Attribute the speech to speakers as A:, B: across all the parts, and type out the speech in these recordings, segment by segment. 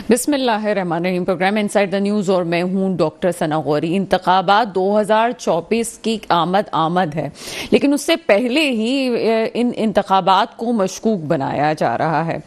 A: बिस्मिल्लाहिर्रहमानिर्रहीम। Programme inside the news और मैं हूं डॉक्टर सना गौरी। इंतखाबात 2024 की आमद है, लेकिन उससे पहले ही इन इंतखाबात को मशकूक बनाया जा रहा है।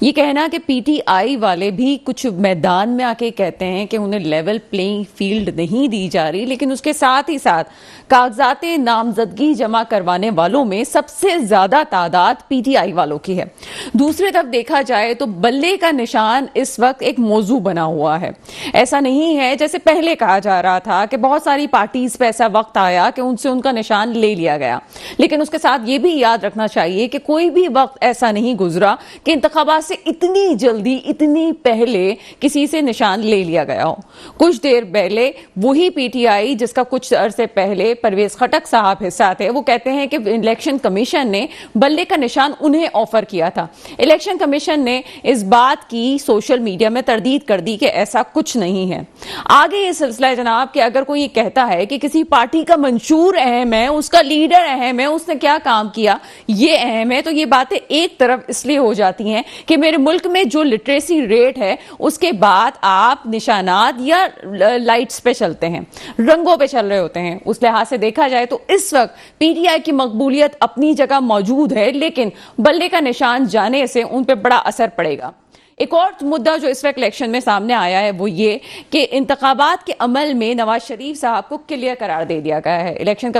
A: ये कहना कि पीटीआई वाले भी कुछ मैदान में आके कहते हैं कि उन्हें लेवल प्लेइंग फील्ड नहीं दी जा रही, लेकिन उसके साथ ही साथ कागजात नामजदगी जमा करवाने वालों में सबसे ज्यादा तादाद पीटीआई वालों की है। दूसरी तरफ देखा जाए तो बल्ले का निशान इस वक्त एक मौजू बना हुआ है। ऐसा नहीं है जैसे पहले कहा जा रहा था कि बहुत सारी पार्टीज पे ऐसा वक्त आया कि उनसे उनका निशान ले लिया गया, लेकिन उसके साथ ये भी याद रखना चाहिए कि कोई भी वक्त ऐसा नहीं गुजरा कि इंतखाबात से इतनी जल्दी इतनी पहले किसी से निशान ले लिया गया हो। कुछ देर पहले वही पीटीआई जिसका कुछ अरसे पहले परवेज खटक साहब हिस्सा थे, वो कहते हैं कि इलेक्शन कमीशन ने बल्ले का निशान उन्हें ऑफर किया था। इलेक्शन कमीशन ने इस बात की सोशल मीडिया में तरदीद कर दी कि ऐसा कुछ नहीं है। आगे ये सिलसिला है जनाब कि अगर कोई ये कहता है कि किसी पार्टी का मंशूर अहम है, उसका लीडर अहम है, उसने क्या काम किया ये अहम है, तो ये बातें एक तरफ इसलिए हो जाती हैं कि मेरे मुल्क में जो लिटरेसी रेट है उसके बाद आप निशानात या लाइट्स पे चलते हैं, रंगों पे चल रहे होते हैं। उस लिहाज से देखा जाए तो इस वक्त पीटीआई की मकबूलियत अपनी जगह मौजूद है, लेकिन बल्ले का निशान जाने से उन पर बड़ा असर पड़ेगा। एक और मुद्दा जो इस वक्त इलेक्शन में सामने आया है वो ये कि इंतखाबात के अमल में नवाज शरीफ साहब को क्लियर करार दे दिया गया है। इलेक्शन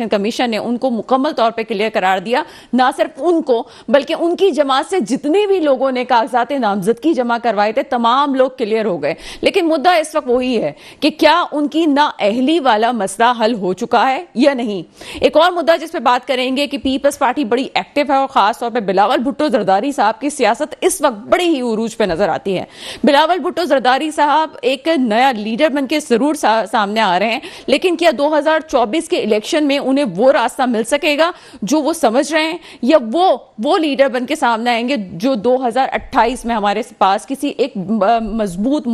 A: कमीशन ने उनको मुकम्मल तौर पे क्लियर करार दिया। ना सिर्फ उनको बल्कि उनकी जमात से जितने भी लोगों ने कागजात नामजदगी जमा करवाए थे तमाम लोग क्लियर हो गए। लेकिन मुद्दा इस वक्त वही है कि क्या उनकी नाअहली वाला मसला हल हो चुका है या नहीं। एक और मुद्दा जिस पर बात करेंगे कि पीपल्स पार्टी बड़ी एक्टिव है और खास तौर पर बिलावल भुट्टो जरदारी साहब की सियासत इस वक्त बड़ी ही उरूज पे नजर आती है। बिलावल भुट्टो जरदारी साहब एक नया लीडर बनके जरूर सामने आ रहे हैं, लेकिन क्या 2024 के इलेक्शन में उन्हें वो रास्ता मिल सकेगा जो वो समझ रहे हैं, या वो लीडर बनके सामने आएंगे जो 2028 में हमारे पास किसी एक मजबूत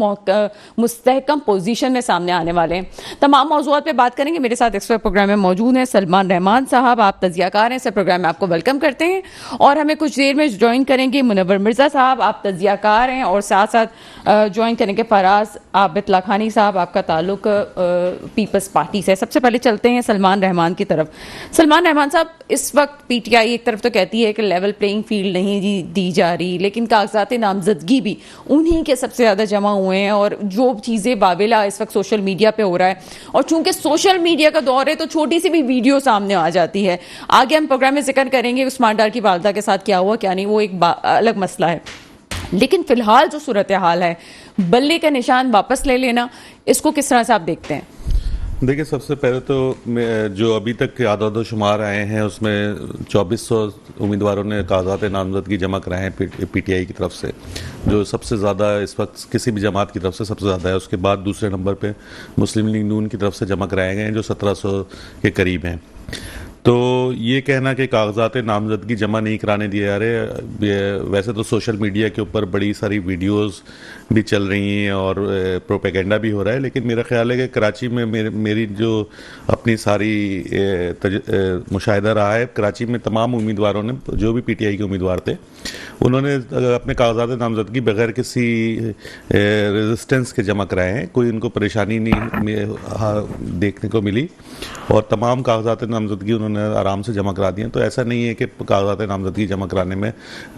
A: मुस्तहकम पोजीशन में सामने आने वाले हैं। तमाम मौजूआत पे बात करेंगे। मेरे साथ एक्सपर्ट प्रोग्राम में मौजूद हैं सलमान रहमान साहब, आप तजियाकार हैं, इस प्रोग्राम में आपको वेलकम करते हैं। और हमें कुछ देर में ज्वाइन करेंगे मुनव्वर मिर्जा साहब, आप तजियाकार हैं, और साथ साथ ज्वाइन करेंगे फराज आबिद लाखानी साहब, आपका ताल्लुक पीपल्स पार्टी से। सबसे पहले चलते हैं सलमान रहमान की तरफ। सलमान रहमान साहब, इस वक्त पीटीआई एक तरफ तो कहती है कि लेवल प्लेइंग फील्ड नहीं दी जा रही, लेकिन कागजात नामजदगी भी उन्हीं के सबसे ज्यादा जमा हुए हैं, और जो चीजें बाबिला इस वक्त सोशल मीडिया पे हो रहा है, और चूंकि सोशल मीडिया का दौर है तो छोटी सी भी वीडियो सामने आ जाती है। आगे हम प्रोग्राम में जिक्र करेंगे उस्मान डार की वालदा के साथ क्या हुआ क्या नहीं, वो एक अलग मसला है। लेकिन फिलहाल जो सूरत हाल है, बल्ले का निशान वापस ले लेना, इसको किस तरह से आप देखते हैं?
B: देखिए, सबसे पहले तो जो अभी तक के आदाद शुमार आए हैं उसमें 2400 उम्मीदवारों ने कागजात नामजदगी जमा कराए हैं पीटीआई की तरफ से, जो सबसे ज़्यादा इस वक्त किसी भी जमात की तरफ से सबसे ज़्यादा है। उसके बाद दूसरे नंबर पे मुस्लिम लीग नून की तरफ से जमा कराए गए हैं जो 1700 के करीब हैं। तो ये कहना कि कागजात नामजदगी जमा नहीं कराने दिए जा रहे, वैसे तो सोशल मीडिया के ऊपर बड़ी सारी वीडियोस भी चल रही हैं और प्रोपेगेंडा भी हो रहा है, लेकिन मेरा ख्याल है कि कराची में मेरी जो अपनी सारी मुशाहिदा रहा है, कराची में तमाम उम्मीदवारों ने, जो भी पीटीआई के उम्मीदवार थे, उन्होंने अपने कागजात नामजदगी बगैर किसी रेजिस्टेंस के जमा कराए हैं। कोई उनको परेशानी नहीं देखने को मिली और तमाम कागजात नामजदगी उन्होंने आराम से जमा करा दिए। तो ऐसा नहीं है कि कागजात नामजदगी जमा कराने में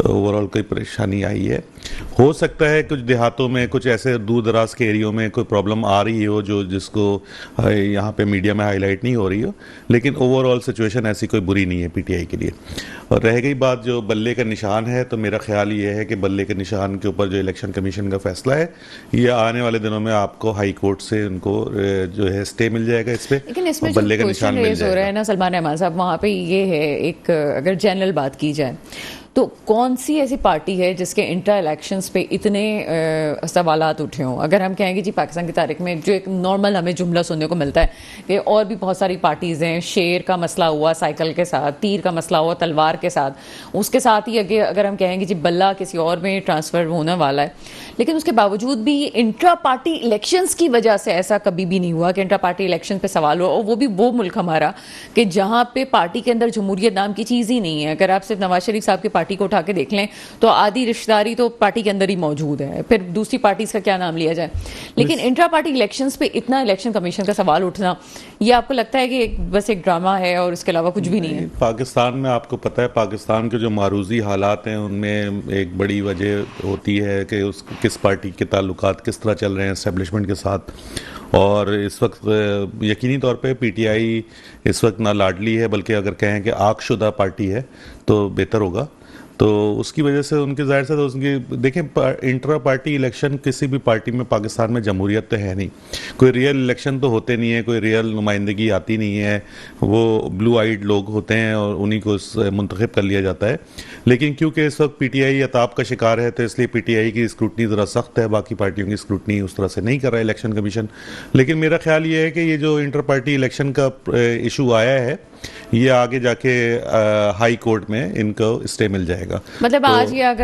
B: ओवरऑल कोई परेशानी आई है। हो सकता है कुछ देहातों में, कुछ ऐसे दूर दराज के एरियो में कोई प्रॉब्लम आ रही हो जिसको यहाँ पे मीडिया में हाईलाइट नहीं हो रही हो, लेकिन ओवरऑल सिचुएशन ऐसी कोई बुरी नहीं है पीटीआई के लिए। और रह गई बात जो बल्ले का निशान है, तो मेरा ख्याल ये है कि बल्ले के निशान के ऊपर जो इलेक्शन कमीशन का फैसला है, ये आने वाले दिनों में आपको हाई कोर्ट से उनको जो है स्टे मिल जाएगा इस पे,
A: लेकिन इसमें
B: बल्ले का निशान मिल जाएगा।
A: हो रहा है ना सलमान रहमान साहब, वहाँ पे ये है एक, अगर जनरल बात की जाए तो कौन सी ऐसी पार्टी है जिसके इंटर इलेक्शंस पे इतने सवालात उठे हों? अगर हम कहेंगे जी पाकिस्तान की तारीख में जो एक नॉर्मल हमें जुमला सुनने को मिलता है कि और भी बहुत सारी पार्टीज़ हैं, शेर का मसला हुआ साइकिल के साथ, तीर का मसला हुआ तलवार के साथ, उसके साथ ही अगर हम कहेंगे जी बल्ला किसी और में ट्रांसफ़र होने वाला है, लेकिन उसके बावजूद भी इंट्रा पार्टी इलेक्शंस की वजह से ऐसा कभी भी नहीं हुआ कि इंट्रा पार्टी इलेक्शन पे सवाल हुआ, और वो भी वो मुल्क हमारा कि जहाँ पे पार्टी के अंदर जमहूरियत नाम की चीज़ ही नहीं है। अगर आप सिर्फ नवाज शरीफ साहब की पार्टी को उठा के देख लें तो आधी रिश्तेदारी तो पार्टी के अंदर ही मौजूद है, फिर दूसरी पार्टी का क्या नाम लिया जाए। लेकिन इंट्रा पार्टी इलेक्शंस पे इतना इलेक्शन कमीशन का सवाल उठना, ये आपको लगता है कि बस एक ड्रामा है और इसके अलावा कुछ भी नहीं है?
B: पाकिस्तान में आपको पता है, पाकिस्तान के जो मारूजी हालात हैं उनमें एक बड़ी वजह होती है कि उस किस पार्टी के ताल्लुकात किस तरह चल रहे हैं एस्टेब्लिशमेंट के साथ। और इस वक्त यकीनी तौर पे पीटीआई इस वक्त ना लाडली है, बल्कि अगर कहें कि आगशुदा पार्टी है तो बेहतर होगा। तो उसकी वजह से उनके ज़ाहिर से तो उनकी देखें, इंट्रा पार्टी इलेक्शन किसी भी पार्टी में पाकिस्तान में जमहूरियत तो है नहीं, कोई रियल इलेक्शन तो होते नहीं है, कोई रियल नुमाइंदगी आती नहीं है, वो ब्लू आइड लोग होते हैं और उन्हीं को मुंतखब कर लिया जाता है। लेकिन क्योंकि इस वक्त पीटीआई अताब का शिकार है तो इसलिए पीटीआई की स्क्रूटनी ज़रा सख्त है, बाकी पार्टियों की स्क्रूटनी उस तरह से नहीं कर रहा है इलेक्शन कमीशन। लेकिन मेरा ख्याल ये है कि ये जो इंटर पार्टी इलेक्शन का इशू आया है, ये आगे जाके हाई कोर्ट में इनको स्टे मिल जाएगा।
A: मतलब तो,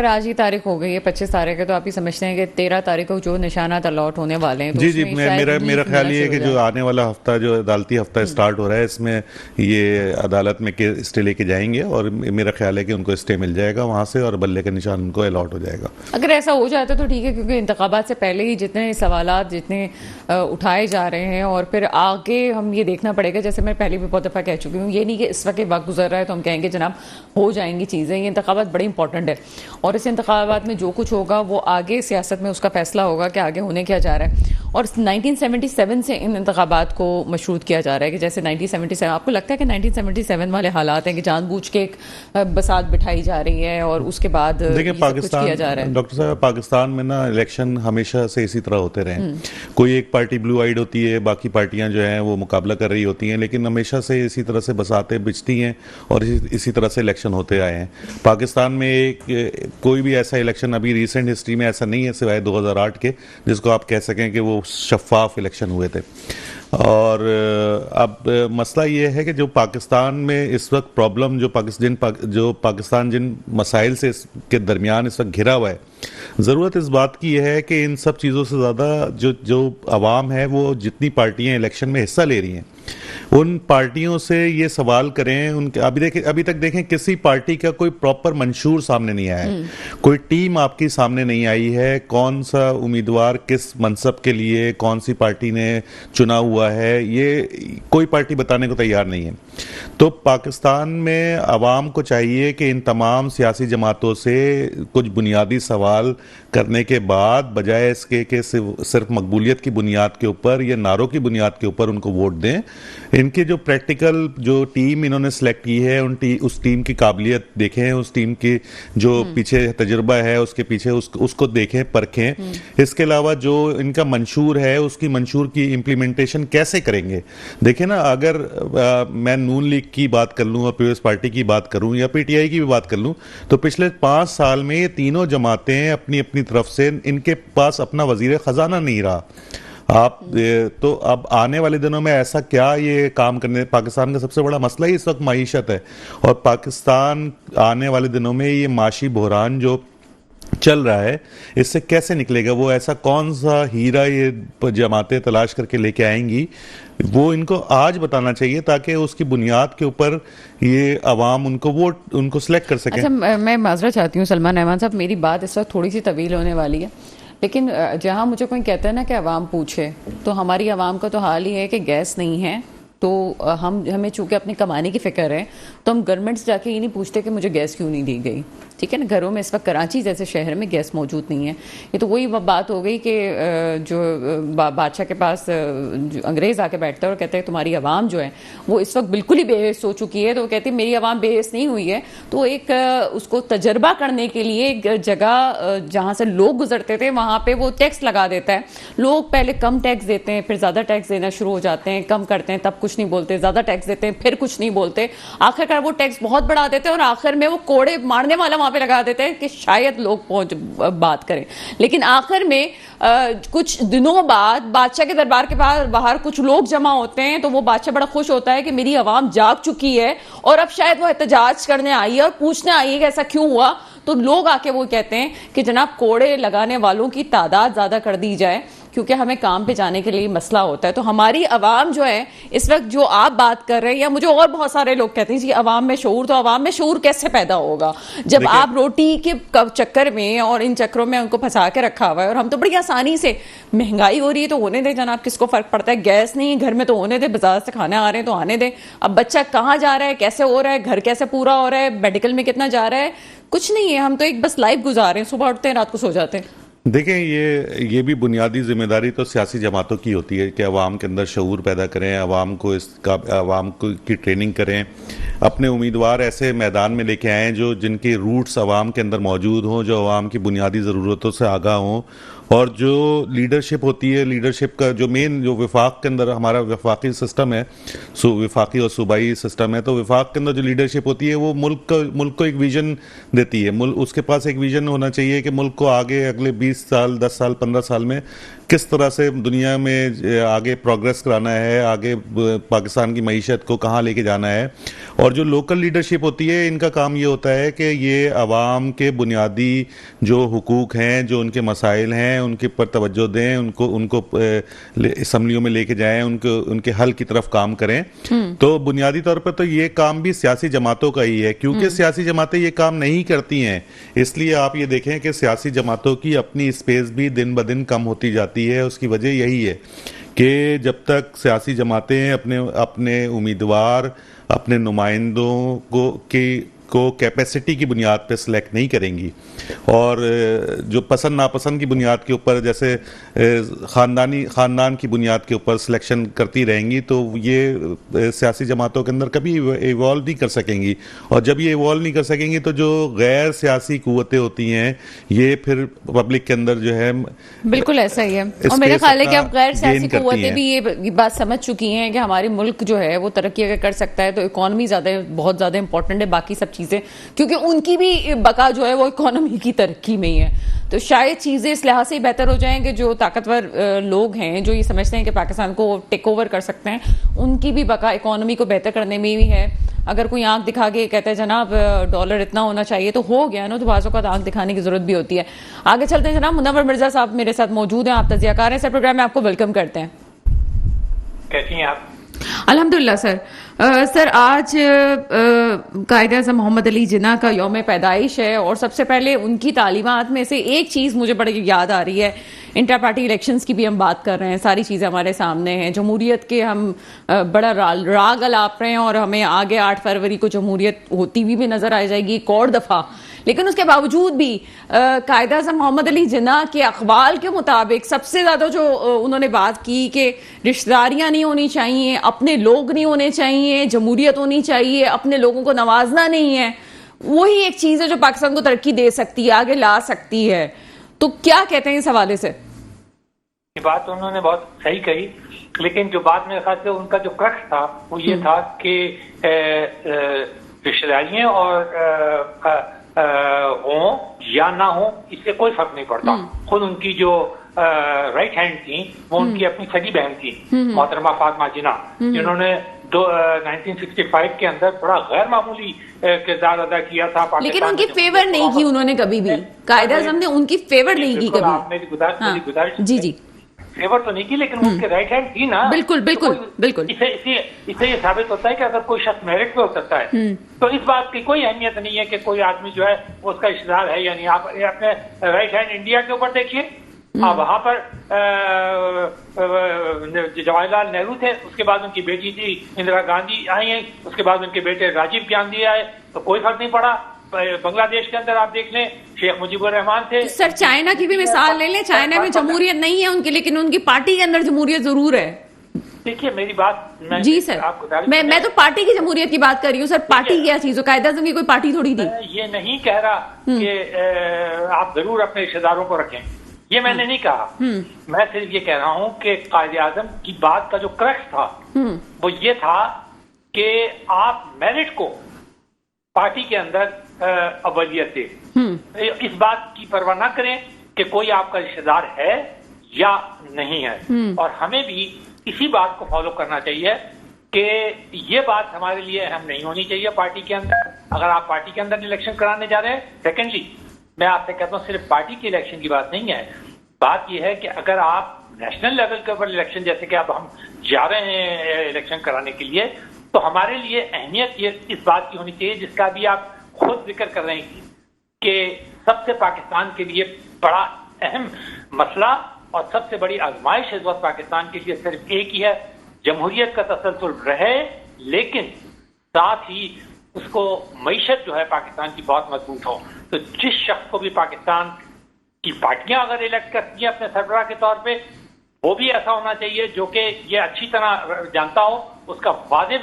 A: आज ही तारीख हो गई है 25 तारीख है, तो आप ही समझते हैं कि 13 तारीख को जो निशानात अलॉट होने वाले हैं तो
B: जी मेरा ख्याल ये है कि जो आने वाला हफ्ता, जो अदालती हफ्ता स्टार्ट हो रहा है, इसमें ये अदालत में स्टे लेके जाएंगे और मेरा ख्याल है कि उनको स्टे मिल जाएगा वहां से और बल्ले का निशान उनको अलॉट हो जाएगा।
A: अगर ऐसा हो जाता तो ठीक है, क्योंकि इंतखाबात से पहले ही जितने सवालात जितने उठाए जा रहे हैं और फिर आगे हम ये देखना पड़ेगा, जैसे मैं पहले भी बहुत दफ़ा कह चुकी हूँ, ये नहीं कि इस वक्त वक्त गुजर रहा है तो हम कहेंगे जनाब हो जाएंगी चीज़ें। ये इंतखाबात बड़ी इंपॉर्टेंट है और इस इंतखाबात में जो कुछ होगा वो आगे सियासत में उसका फैसला होगा कि आगे होने क्या जा रहा है। और 1977 से इन इंतखाबात को मशरूत किया जा रहा है कि जैसे 1977, आपको लगता है कि 1977 वाले हालात हैं कि जानबूझ के एक बसात बिठाई जा रही है और उसके बाद
B: देखिए पाकिस्तान किया जा रहा है। डॉक्टर साहब, पाकिस्तान में ना इलेक्शन हमेशा से इसी तरह होते रहे, कोई एक पार्टी ब्लू आइड होती है, बाकी पार्टियां जो हैं वो मुकाबला कर रही होती हैं, लेकिन हमेशा से इसी तरह से बसातें बिछती हैं और इसी तरह से इलेक्शन होते आए हैं। पाकिस्तान में कोई भी ऐसा इलेक्शन अभी रिसेंट हिस्ट्री में ऐसा नहीं है सिवाय 2008 के जिसको आप कह सकें कि वो शफाफ इलेक्शन हुए थे। और अब मसला ये है कि जो पाकिस्तान में इस वक्त प्रॉब्लम जो पाकिस्तान जिन मसाइल से के दरमियान इस वक्त घिरा हुआ है, ज़रूरत इस बात की है कि इन सब चीज़ों से ज़्यादा जो आवाम है वो जितनी पार्टियां इलेक्शन में हिस्सा ले रही हैं उन पार्टियों से ये सवाल करें। उनके अभी तक देखें किसी पार्टी का कोई प्रॉपर मंशूर सामने नहीं आया है, कोई टीम आपकी सामने नहीं आई है, कौन सा उम्मीदवार किस मनसब के लिए कौन सी पार्टी ने चुना हुआ है, ये कोई पार्टी बताने को तैयार नहीं है। तो पाकिस्तान में आवाम को चाहिए कि इन तमाम सियासी जमातों से कुछ बुनियादी सवाल करने के बाद बजाय इसके कि सिर्फ मकबूलियत की बुनियाद के ऊपर या नारों की बुनियाद के ऊपर उनको वोट दें। इनकी जो प्रैक्टिकल जो टीम इन्होंने सेलेक्ट की है उस टीम की काबिलियत देखें, उस टीम की जो पीछे तजुर्बा है उसके पीछे उसको देखें, परखें। इसके अलावा जो इनका मंशूर है उसकी मंशूर की इम्प्लीमेंटेशन कैसे करेंगे। देखें ना, अगर मैं नून लीग की बात कर लूं और पीपल्स पार्टी की बात करूं या पीटीआई की भी बात कर लूं तो पिछले 5 साल में ये तीनों जमातें अपनी अपनी तरफ से इनके पास अपना वजीर खजाना नहीं रहा। तो अब आने वाले दिनों में ऐसा क्या ये काम करने, पाकिस्तान का सबसे बड़ा मसला ही इस वक्त माईशत है और पाकिस्तान आने वाले दिनों में ये माशी बहरान जो चल रहा है इससे कैसे निकलेगा, वो ऐसा कौन सा हीरा ये जमातें तलाश करके लेके आएंगी, वो इनको आज बताना चाहिए ताकि उसकी बुनियाद के ऊपर ये अवाम उनको सिलेक्ट कर सके।
A: अच्छा, मैं माजरा चाहती हूँ सलमान अहमद साहब, मेरी बात इस वक्त थोड़ी सी तवील होने वाली है, लेकिन जहाँ मुझे कोई कहता है ना कि अवाम पूछे, तो हमारी अवाम का तो हाल ही है कि गैस नहीं है, तो हमें चूंकि अपनी कमाने की फिक्र है तो हम गवर्नमेंट से जाके ये नहीं पूछते कि मुझे गैस क्यों नहीं दी गई। ठीक है ना, घरों में इस वक्त कराची जैसे शहर में गैस मौजूद नहीं है। ये तो वही बात हो गई कि जो बादशाह के पास अंग्रेज़ आके बैठता है और कहता है तुम्हारी आवाम जो है वो इस वक्त बिल्कुल ही बेहिस हो चुकी है, तो वो कहती है मेरी आवाम बेहिस नहीं हुई है। तो एक उसको तजर्बा करने के लिए एक जगह जहाँ से लोग गुजरते थे वहाँ पर वो टैक्स लगा देता है। लोग पहले कम टैक्स देते हैं, फिर ज़्यादा टैक्स देना शुरू हो जाते हैं, कम करते हैं तब कुछ नहीं बोलते, ज़्यादा टैक्स देते हैं फिर कुछ नहीं बोलते, आखिरकार वो टैक्स बहुत बढ़ा देते हैं और आखिर में वो कोड़े मारने वाला वहां पे लगा देते हैं कि शायद लोग बात करें। लेकिन आखिर में कुछ दिनों बाद बादशाह के दरबार के बाहर कुछ लोग जमा होते हैं, तो वो बादशाह बड़ा खुश होता है कि मेरी आवाम जाग चुकी है और अब शायद वो एहतजाज करने आई है और पूछने आई है कि ऐसा क्यों हुआ। तो लोग आके वो कहते हैं कि जनाब कोड़े लगाने वालों की तादाद ज्यादा कर दी जाए, क्योंकि हमें काम पे जाने के लिए मसला होता है। तो हमारी आवाम जो है इस वक्त जो आप बात कर रहे हैं, या मुझे और बहुत सारे लोग कहते हैं जी आवाम में शऊर, तो आवाम में शऊर कैसे पैदा होगा जब आप रोटी के चक्कर में और इन चक्करों में उनको फंसा के रखा हुआ है। और हम तो बड़ी आसानी से, महंगाई हो रही है तो होने दे जनाब, किसको फर्क पड़ता है, गैस नहीं है घर में तो होने दे, बाजार से खाने आ रहे हैं तो आने दे, अब बच्चा कहाँ जा रहा है, कैसे हो रहा है, घर कैसे पूरा हो रहा है, मेडिकल में कितना जा रहा है, कुछ नहीं है। हम तो एक बस लाइफ गुजार रहे हैं, सुबह उठते हैं रात को सो जाते हैं।
B: देखें, ये भी बुनियादी जिम्मेदारी तो सियासी जमातों की होती है कि अवाम के अंदर शऊर पैदा करें, अवाम को की ट्रेनिंग करें, अपने उम्मीदवार ऐसे मैदान में लेके आएँ जो जिनके रूट्स अवाम के अंदर मौजूद हों, जो अवाम की बुनियादी ज़रूरतों से आगाह हों। और जो लीडरशिप होती है, लीडरशिप का जो मेन जो विफाक के अंदर हमारा विफाकी सिस्टम है, विफाकी और सूबाई सिस्टम है, तो विफाक के अंदर जो लीडरशिप होती है वो मुल्क को एक विजन देती है। उसके पास एक विजन होना चाहिए कि मुल्क को आगे अगले 20 साल, 10 साल, 15 साल में किस तरह से दुनिया में आगे प्रोग्रेस कराना है, आगे पाकिस्तान की मईशत को कहाँ लेके जाना है। और जो लोकल लीडरशिप होती है, इनका काम ये होता है कि ये आवाम के बुनियादी जो हुकूक हैं, जो उनके मसाइल हैं, उनके पर तवज्जो दें, उनको असम्बलियों में लेके जाएं, उनके हल की तरफ काम करें। तो बुनियादी तौर पर तो ये काम भी सियासी जमातों का ही है, क्योंकि सियासी जमातें ये काम नहीं करती हैं। इसलिए आप ये देखें कि सियासी जमातों की अपनी स्पेस भी दिन ब दिन कम होती जाती है। उसकी वजह यही है कि जब तक सियासी जमातें अपने उम्मीदवार, अपने नुमाइंदों को कैपेसिटी की बुनियाद पे सिलेक्ट नहीं करेंगी और जो पसंद नापसंद की बुनियाद के ऊपर, जैसे ख़ानदान की बुनियाद के ऊपर सिलेक्शन करती रहेंगी, तो ये सियासी जमातों के अंदर कभी इवॉल्व नहीं कर सकेंगी। और जब ये इवॉल्व नहीं कर सकेंगी तो जो गैर सियासी कुव्वतें होती हैं, ये फिर पब्लिक के अंदर जो है,
A: बिल्कुल ऐसा ही है। और मेरा ख्याल है कि अब गैर सियासी कुव्वतें भी ये बात समझ चुकी हैं कि हमारी मुल्क जो है वो तरक्की अगर कर सकता है तो इकॉनमी बहुत ज़्यादा इंपॉर्टेंट है, बाकी सब चीज़ें, क्योंकि उनकी भी बका जो है वो इकोनॉमी की तरक्की में ही है। तो शायद चीज़ें इस लिहाज से ही बेहतर हो जाएं कि जो ताकतवर लोग हैं, जो ये समझते हैं कि पाकिस्तान को टेक ओवर कर सकते हैं, उनकी भी बका इकोनॉमी को बेहतर करने में भी है। अगर कोई आंख दिखा के कहता है जनाब डॉलर इतना होना चाहिए तो हो गया ना, तो बाज़ों का आंख दिखाने की जरूरत भी होती है। आगे चलते हैं, जनाब मुनव्वर मिर्जा साहब मेरे साथ मौजूद हैं, आप तजियाकार हैं, सर प्रोग्राम में आपको वेलकम करते हैं।
C: कैसी हैं आप?
A: अल्हम्दुलिल्लाह सर। सर आज कायद-ए-आज़म मोहम्मद अली जिन्ना का यौम पैदाइश है और सबसे पहले उनकी तालीमात में से एक चीज़ मुझे बड़ी याद आ रही है। इंटर पार्टी इलेक्शंस की भी हम बात कर रहे हैं, सारी चीज़ें हमारे सामने हैं, जमहूरियत के हम बड़ा राग अलाप रहे हैं और हमें आगे 8 फरवरी को जमहूरियत होती हुई भी नज़र आ जाएगी एक और दफ़ा। लेकिन उसके बावजूद भी कायद-ए-आज़म मोहम्मद अली जिन्ना के अखबाल के मुताबिक सबसे ज़्यादा जो उन्होंने बात की कि रिश्तेदारियाँ नहीं होनी चाहिए, अपने लोग नहीं होने चाहिए, जमहूरियत होनी चाहिए, अपने लोगों को नवाजना नहीं है, वही एक चीज़ है जो पाकिस्तान को तरक्की दे सकती है, आगे ला सकती है। तो क्या कहते हैं इस हवाले से?
C: ये बात तो उन्होंने बहुत सही कही, लेकिन जो बात मेरे ख्याल से उनका जो क्रक्स था वो ये था कि रिश्तेदारियाँ और हो या ना हो इससे कोई फर्क नहीं पड़ता। खुद उनकी जो राइट हैंड थी वो उनकी अपनी सगी बहन थी मोहतरमा फातिमा जिन्ना, जिन्होंने 1965 के अंदर बड़ा गैर मामूली किरदार अदा किया था।
A: लेकिन उनकी फेवर नहीं की उन्होंने कभी भी, कायद-ए-आज़म ने उनकी फेवर नहीं की कभी।
C: मेरी गुजारिश
A: जी जी,
C: फेवर तो नहीं की, लेकिन उसके राइट हैंड थी ना।
A: बिल्कुल बिल्कुल बिल्कुल।
C: इससे ये साबित होता है कि अगर कोई शख्स मेरिट पे हो सकता है तो इस बात की कोई अहमियत नहीं है कि कोई आदमी जो है वो उसका रिश्तेदार है या नहीं। आप अपने राइट हैंड इंडिया के ऊपर देखिए, आप वहां पर जवाहरलाल नेहरू थे, उसके बाद उनकी बेटी थी इंदिरा गांधी आई हैं, उसके बाद उनके बेटे राजीव गांधी आए, तो कोई फर्क नहीं पड़ा। बांग्लादेश के अंदर आप देख लें, शेख मुजीबुर रहमान थे।
A: सर चाइना की भी मिसाल ले लें, चाइना में जमहूरियत नहीं है उनकी, लेकिन उनकी पार्टी के अंदर जमहूरियत जरूर है।
C: देखिए मेरी बात,
A: जी सर, मैं तो पार्टी की जमहूरियत की बात कर रही हूँ सर। पार्टी क्या चीज हो, कायद-ए-आज़म की कोई पार्टी थोड़ी थी।
C: ये नहीं कह रहा कि आप जरूर अपने रिश्तेदारों को रखें, ये मैंने नहीं कहा। मैं सिर्फ ये कह रहा हूँ कि कायद-ए-आज़म की बात का जो क्रक्स था वो ये था कि आप मेरिट को पार्टी के अंदर अवलियत दे, इस बात की परवाह ना करें कि कोई आपका रिश्तेदार है या नहीं है। और हमें भी इसी बात को फॉलो करना चाहिए कि ये बात हमारे लिए अहम नहीं होनी चाहिए पार्टी के अंदर। अगर आप पार्टी के अंदर इलेक्शन कराने जा रहे हैं, सेकेंडली मैं आपसे कहता हूँ सिर्फ पार्टी की इलेक्शन की बात नहीं है, बात यह है कि अगर आप नेशनल लेवल के ऊपर इलेक्शन, जैसे कि अब हम जा रहे हैं इलेक्शन कराने के लिए, तो हमारे लिए अहमियत ये इस बात की होनी चाहिए, जिसका भी आप खुद जिक्र कर रहे हैं कि सबसे पाकिस्तान के लिए बड़ा अहम मसला और सबसे बड़ी आजमाइश इस वक्त पाकिस्तान के लिए सिर्फ एक ही है, जमहूरियत का तसलसल रहे, लेकिन साथ ही उसको मईशत जो है पाकिस्तान की बहुत मजबूत हो। तो जिस शख्स को भी पाकिस्तान की पार्टियां अगर इलेक्ट करती हैं अपने सरबराह के तौर पे, वो भी ऐसा होना चाहिए जो कि ये अच्छी तरह जानता हो, उसका वाज़ेह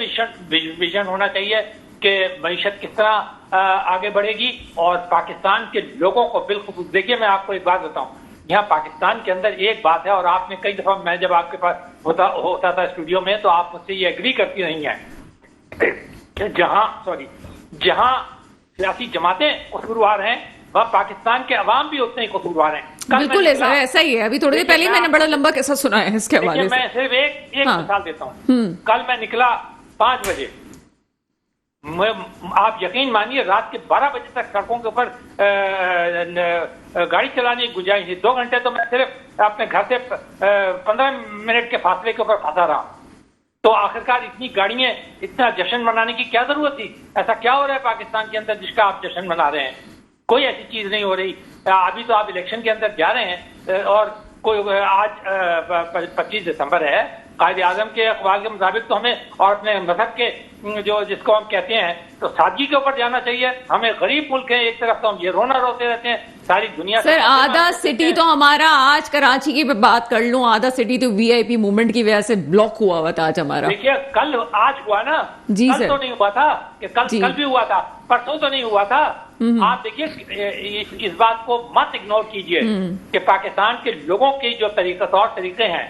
C: विजन होना चाहिए कि मईशत किस तरह आगे बढ़ेगी और पाकिस्तान के लोगों को बिल्कुल। देखिए, मैं आपको एक बात बताऊं, यहाँ पाकिस्तान के अंदर एक बात है, और आपने कई दफा, मैं जब आपके पास होता था स्टूडियो में, तो आप मुझसे ये एग्री करती नहीं है कि जहां सियासी जमातें कसूरवार हैं, वह पाकिस्तान के अवाम भी उतने ही कसूरवार हैं।
A: बिल्कुल ऐसा ही है। अभी थोड़ी देर पहले मैंने बड़ा लंबा किस्सा सुना है इसके हवाले से।
C: मैं सिर्फ एक मिसाल देता हूँ। कल मैं निकला 5 बजे, आप यकीन मानिए रात के 12 बजे तक सड़कों के ऊपर गाड़ी चलाने की गुंजाइश थी। 2 घंटे तो मैं सिर्फ अपने घर से 15 मिनट के फासले के ऊपर फंसा रहा। तो आखिरकार इतनी गाड़ियां, इतना जश्न मनाने की क्या जरूरत थी? ऐसा क्या हो रहा है पाकिस्तान के अंदर जिसका आप जश्न मना रहे हैं? कोई ऐसी चीज नहीं हो रही। अभी तो आप इलेक्शन के अंदर जा रहे हैं और कोई आज 25 दिसंबर है, कायदे आजम के अखबार के मुताबिक तो हमें और अपने मजहब के जो जिसको हम कहते हैं तो सादगी के ऊपर जाना चाहिए। हमें गरीब मुल्क है, एक तरफ तो हम ये रोना रोते रहते हैं, सारी दुनिया
A: सर आधा सिटी तो हमारा, आज कराची की बात कर लूं, आधा सिटी तो वीआईपी मूवमेंट की वजह से ब्लॉक हुआ था आज हमारा।
C: देखिए कल आज हुआ ना
A: जी
C: कल
A: सर।
C: तो नहीं हुआ था कि कल भी हुआ था, परसों तो नहीं हुआ था। आप देखिए इस बात को मत इग्नोर कीजिए कि पाकिस्तान के लोगों की जो तौर तरीके हैं,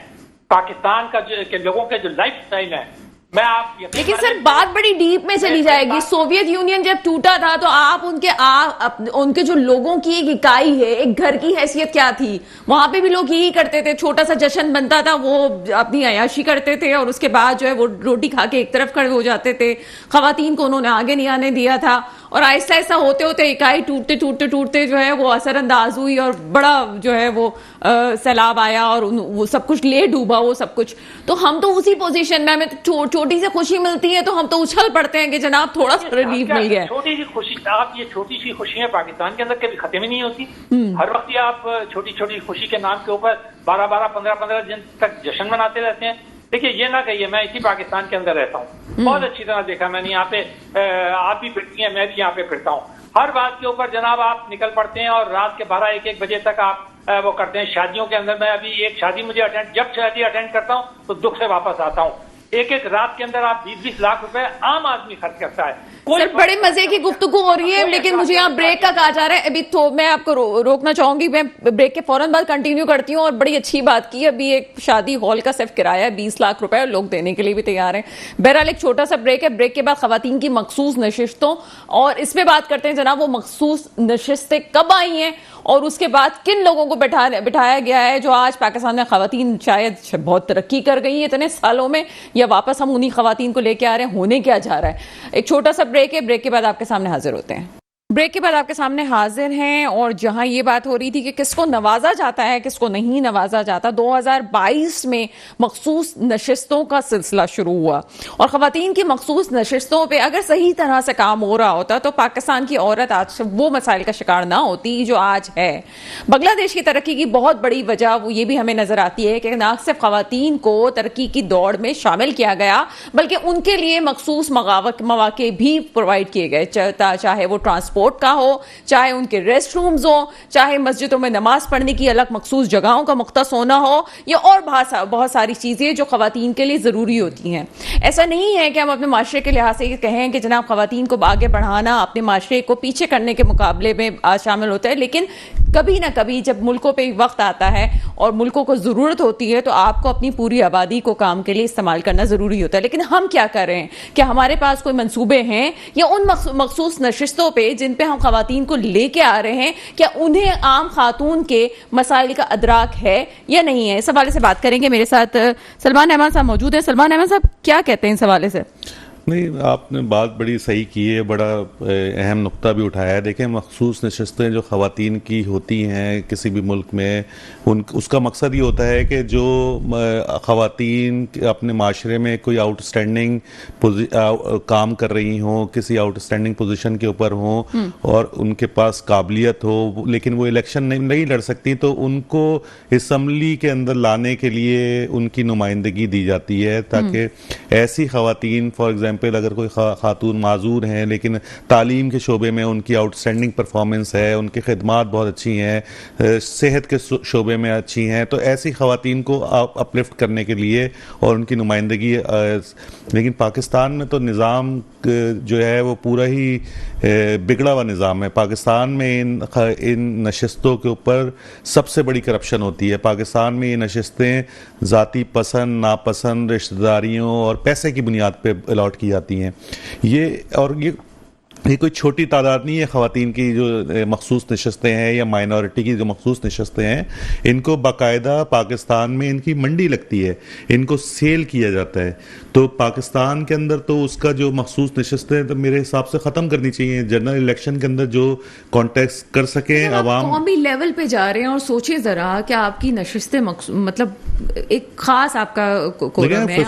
C: पाकिस्तान का के लोगों के जो लाइफ स्टाइल है, मैं आप
A: लेकिन सर बात बड़ी डीप में चली जाएगी। सोवियत यूनियन जब टूटा था तो आप उनके जो लोगों की एक इकाई है, एक घर की हैसियत क्या थी? वहां पे भी लोग यही करते थे, छोटा सा जश्न बनता था, वो अपनी अयाशी करते थे और उसके बाद जो है वो रोटी खा के एक तरफ खड़े हो जाते थे। खवातीन को उन्होंने आगे नहीं आने दिया था और आहिस्ता आहिस्ता होते होते इकाई टूटते जो है वो असरअंदाज हुई और बड़ा जो है वो सैलाब आया और वो सब कुछ ले डूबा वो सब कुछ। तो हम तो उसी पोजीशन में, हमें तो छोटी सी खुशी मिलती है तो हम तो उछल पड़ते हैं कि जनाब थोड़ा सा रिलीफ मिल गया।
C: छोटी सी खुशी, आप ये छोटी सी खुशियां पाकिस्तान के अंदर कभी खत्म ही नहीं होती। हर वक्त ये आप छोटी छोटी खुशी के नाम के ऊपर 12-12, 15-15 दिन तक जश्न मनाते रहते हैं। देखिए ये ना कहिए, मैं इसी पाकिस्तान के अंदर रहता हूँ, बहुत अच्छी तरह देखा मैंने। यहाँ पे आप भी फिरती हैं, मैं भी यहाँ पे फिरता हूँ। हर बात के ऊपर जनाब आप निकल पड़ते हैं और रात के 12-1 बजे तक आप वो करते हैं। शादियों के अंदर मैं अभी एक शादी जब शादी अटेंड करता हूँ तो दुख से वापस आता हूँ। एक रात के अंदर आप 20-20 लाख रुपए आम आदमी खर्च करता है।
A: सर बड़े मजे की गुफ्तगू हो रही है, लेकिन मुझे यहाँ ब्रेक का कहा जा रहा है। अभी तो मैं आपको रोकना चाहूंगी, मैं ब्रेक के फौरन बाद कंटिन्यू करती हूँ। और बड़ी अच्छी बात की, अभी एक शादी हॉल का सिर्फ किराया 20 लाख रुपए और लोग देने के लिए भी तैयार हैं। बहरहाल एक छोटा सा ब्रेक है, ब्रेक के बाद खवातीन की मखसूस नशिस्तों और इसमें बात करते हैं जनाब वो मखसूस नशिस्तें कब आई हैं और उसके बाद किन लोगों को बिठाया गया है जो आज पाकिस्तान में खवातीन शायद बहुत तरक्की कर गई है इतने सालों में, या वापस हम उन्हीं खवातीन को लेके आ रहे हैं, होने क्या जा रहा है। एक छोटा सा ब्रेक है, ब्रेक के बाद आपके सामने हाजिर होते हैं। ब्रेक के बाद आपके सामने हाजिर हैं और जहां ये बात हो रही थी कि किसको नवाजा जाता है किसको नहीं नवाजा जाता। 2022 में मखसूस नशिस्तों का सिलसिला शुरू हुआ और खवातीन की मखसूस नशिस्तों पे अगर सही तरह से काम हो रहा होता तो पाकिस्तान की औरत आज वो मसाइल का शिकार ना होती जो आज है। बांग्लादेश की तरक्की की बहुत बड़ी वजह वो ये भी हमें नजर आती है कि न सिर्फ खवातीन को तरक्की की दौड़ में शामिल किया गया बल्कि उनके लिए मखसूस मौके भी प्रोवाइड किए गए, चाहे वो ट्रांसपोर्ट का हो, चाहे उनके रेस्ट रूम्स हो, चाहे मस्जिदों में नमाज पढ़ने की अलग मखसूस जगहों का मुख्तस होना हो, या और बहुत सारी चीजें जो खवातीन के लिए जरूरी होती हैं। ऐसा नहीं है कि हम अपने माशरे के लिहाज से कहें कि जनाब खवातीन को आगे बढ़ाना अपने माशरे को पीछे करने के मुकाबले में शामिल होता है, लेकिन कभी ना कभी जब मुल्कों पे वक्त आता है और मुल्कों को जरूरत होती है तो आपको अपनी पूरी आबादी को काम के लिए इस्तेमाल करना जरूरी होता है। लेकिन हम क्या कर रहे हैं? क्या हमारे पास कोई मंसूबे हैं या उन मखसूस नशिस्तों पे जिन पे हम खवातीन को लेके आ रहे हैं, क्या उन्हें आम खातून के मसाइल का अदराक है या नहीं है? इस हवाले से बात करेंगे। मेरे साथ सलमान अहमद साहब मौजूद हैं। सलमान अहमद साहब क्या कहते हैं इस हवाले से?
B: नहीं, आपने बात बड़ी सही की है, बड़ा अहम नुक्ता भी उठाया है। देखें, मखसूस नशस्तें जो ख़वातीन की होती हैं किसी भी मुल्क में, उसका मकसद ये होता है कि जो ख़वातीन अपने माशरे में कोई आउटस्टैंडिंग काम कर रही हों, किसी आउटस्टैंडिंग पोजीशन के ऊपर हों और उनके पास काबिलियत हो, लेकिन वो इलेक्शन नहीं लड़ सकती, तो उनको असम्बली के अंदर लाने के लिए उनकी नुमाइंदगी दी जाती है, ताकि ऐसी ख़वातीन, फॉर एग्जाम्पल अगर कोई खातून माजूर हैं लेकिन तालीम के शोबे में उनकी आउटस्टैंडिंग परफॉर्मेंस है, उनकी खिदमात बहुत अच्छी हैं, सेहत के शोबे में अच्छी हैं, तो ऐसी ख़वातीन को अपलिफ्ट करने के लिए और उनकी नुमाइंदगी। लेकिन पाकिस्तान में तो निज़ाम जो है वो पूरा ही बिगड़ा हुआ निज़ाम है। पाकिस्तान में इन नशस्तों के ऊपर सबसे बड़ी करप्शन होती है। पाकिस्तान में ये नशस्तें ज़ाती पसंद, नापसंद, रिश्तेदारियों और पैसे की बुनियाद पे अलॉट की जाती हैं। ये कोई छोटी तादाद नहीं है ख़वातीन की जो मखसूस नशस्तें हैं या माइनॉरिटी की जो मखसूस नशस्तें हैं। इनको बाकायदा पाकिस्तान में इनकी मंडी लगती है, इनको सेल किया जाता है। तो पाकिस्तान के अंदर तो उसका जो मखसूस नशस्तें तो मेरे हिसाब से ख़त्म करनी चाहिए। जनरल इलेक्शन के अंदर जो कॉन्टेस्ट कर सकें अवाम,
A: कौमी लेवल पे जा रहे हैं और सोचिए ज़रा कि आपकी नशस्तें मतलब एक खास आपका कोलम है,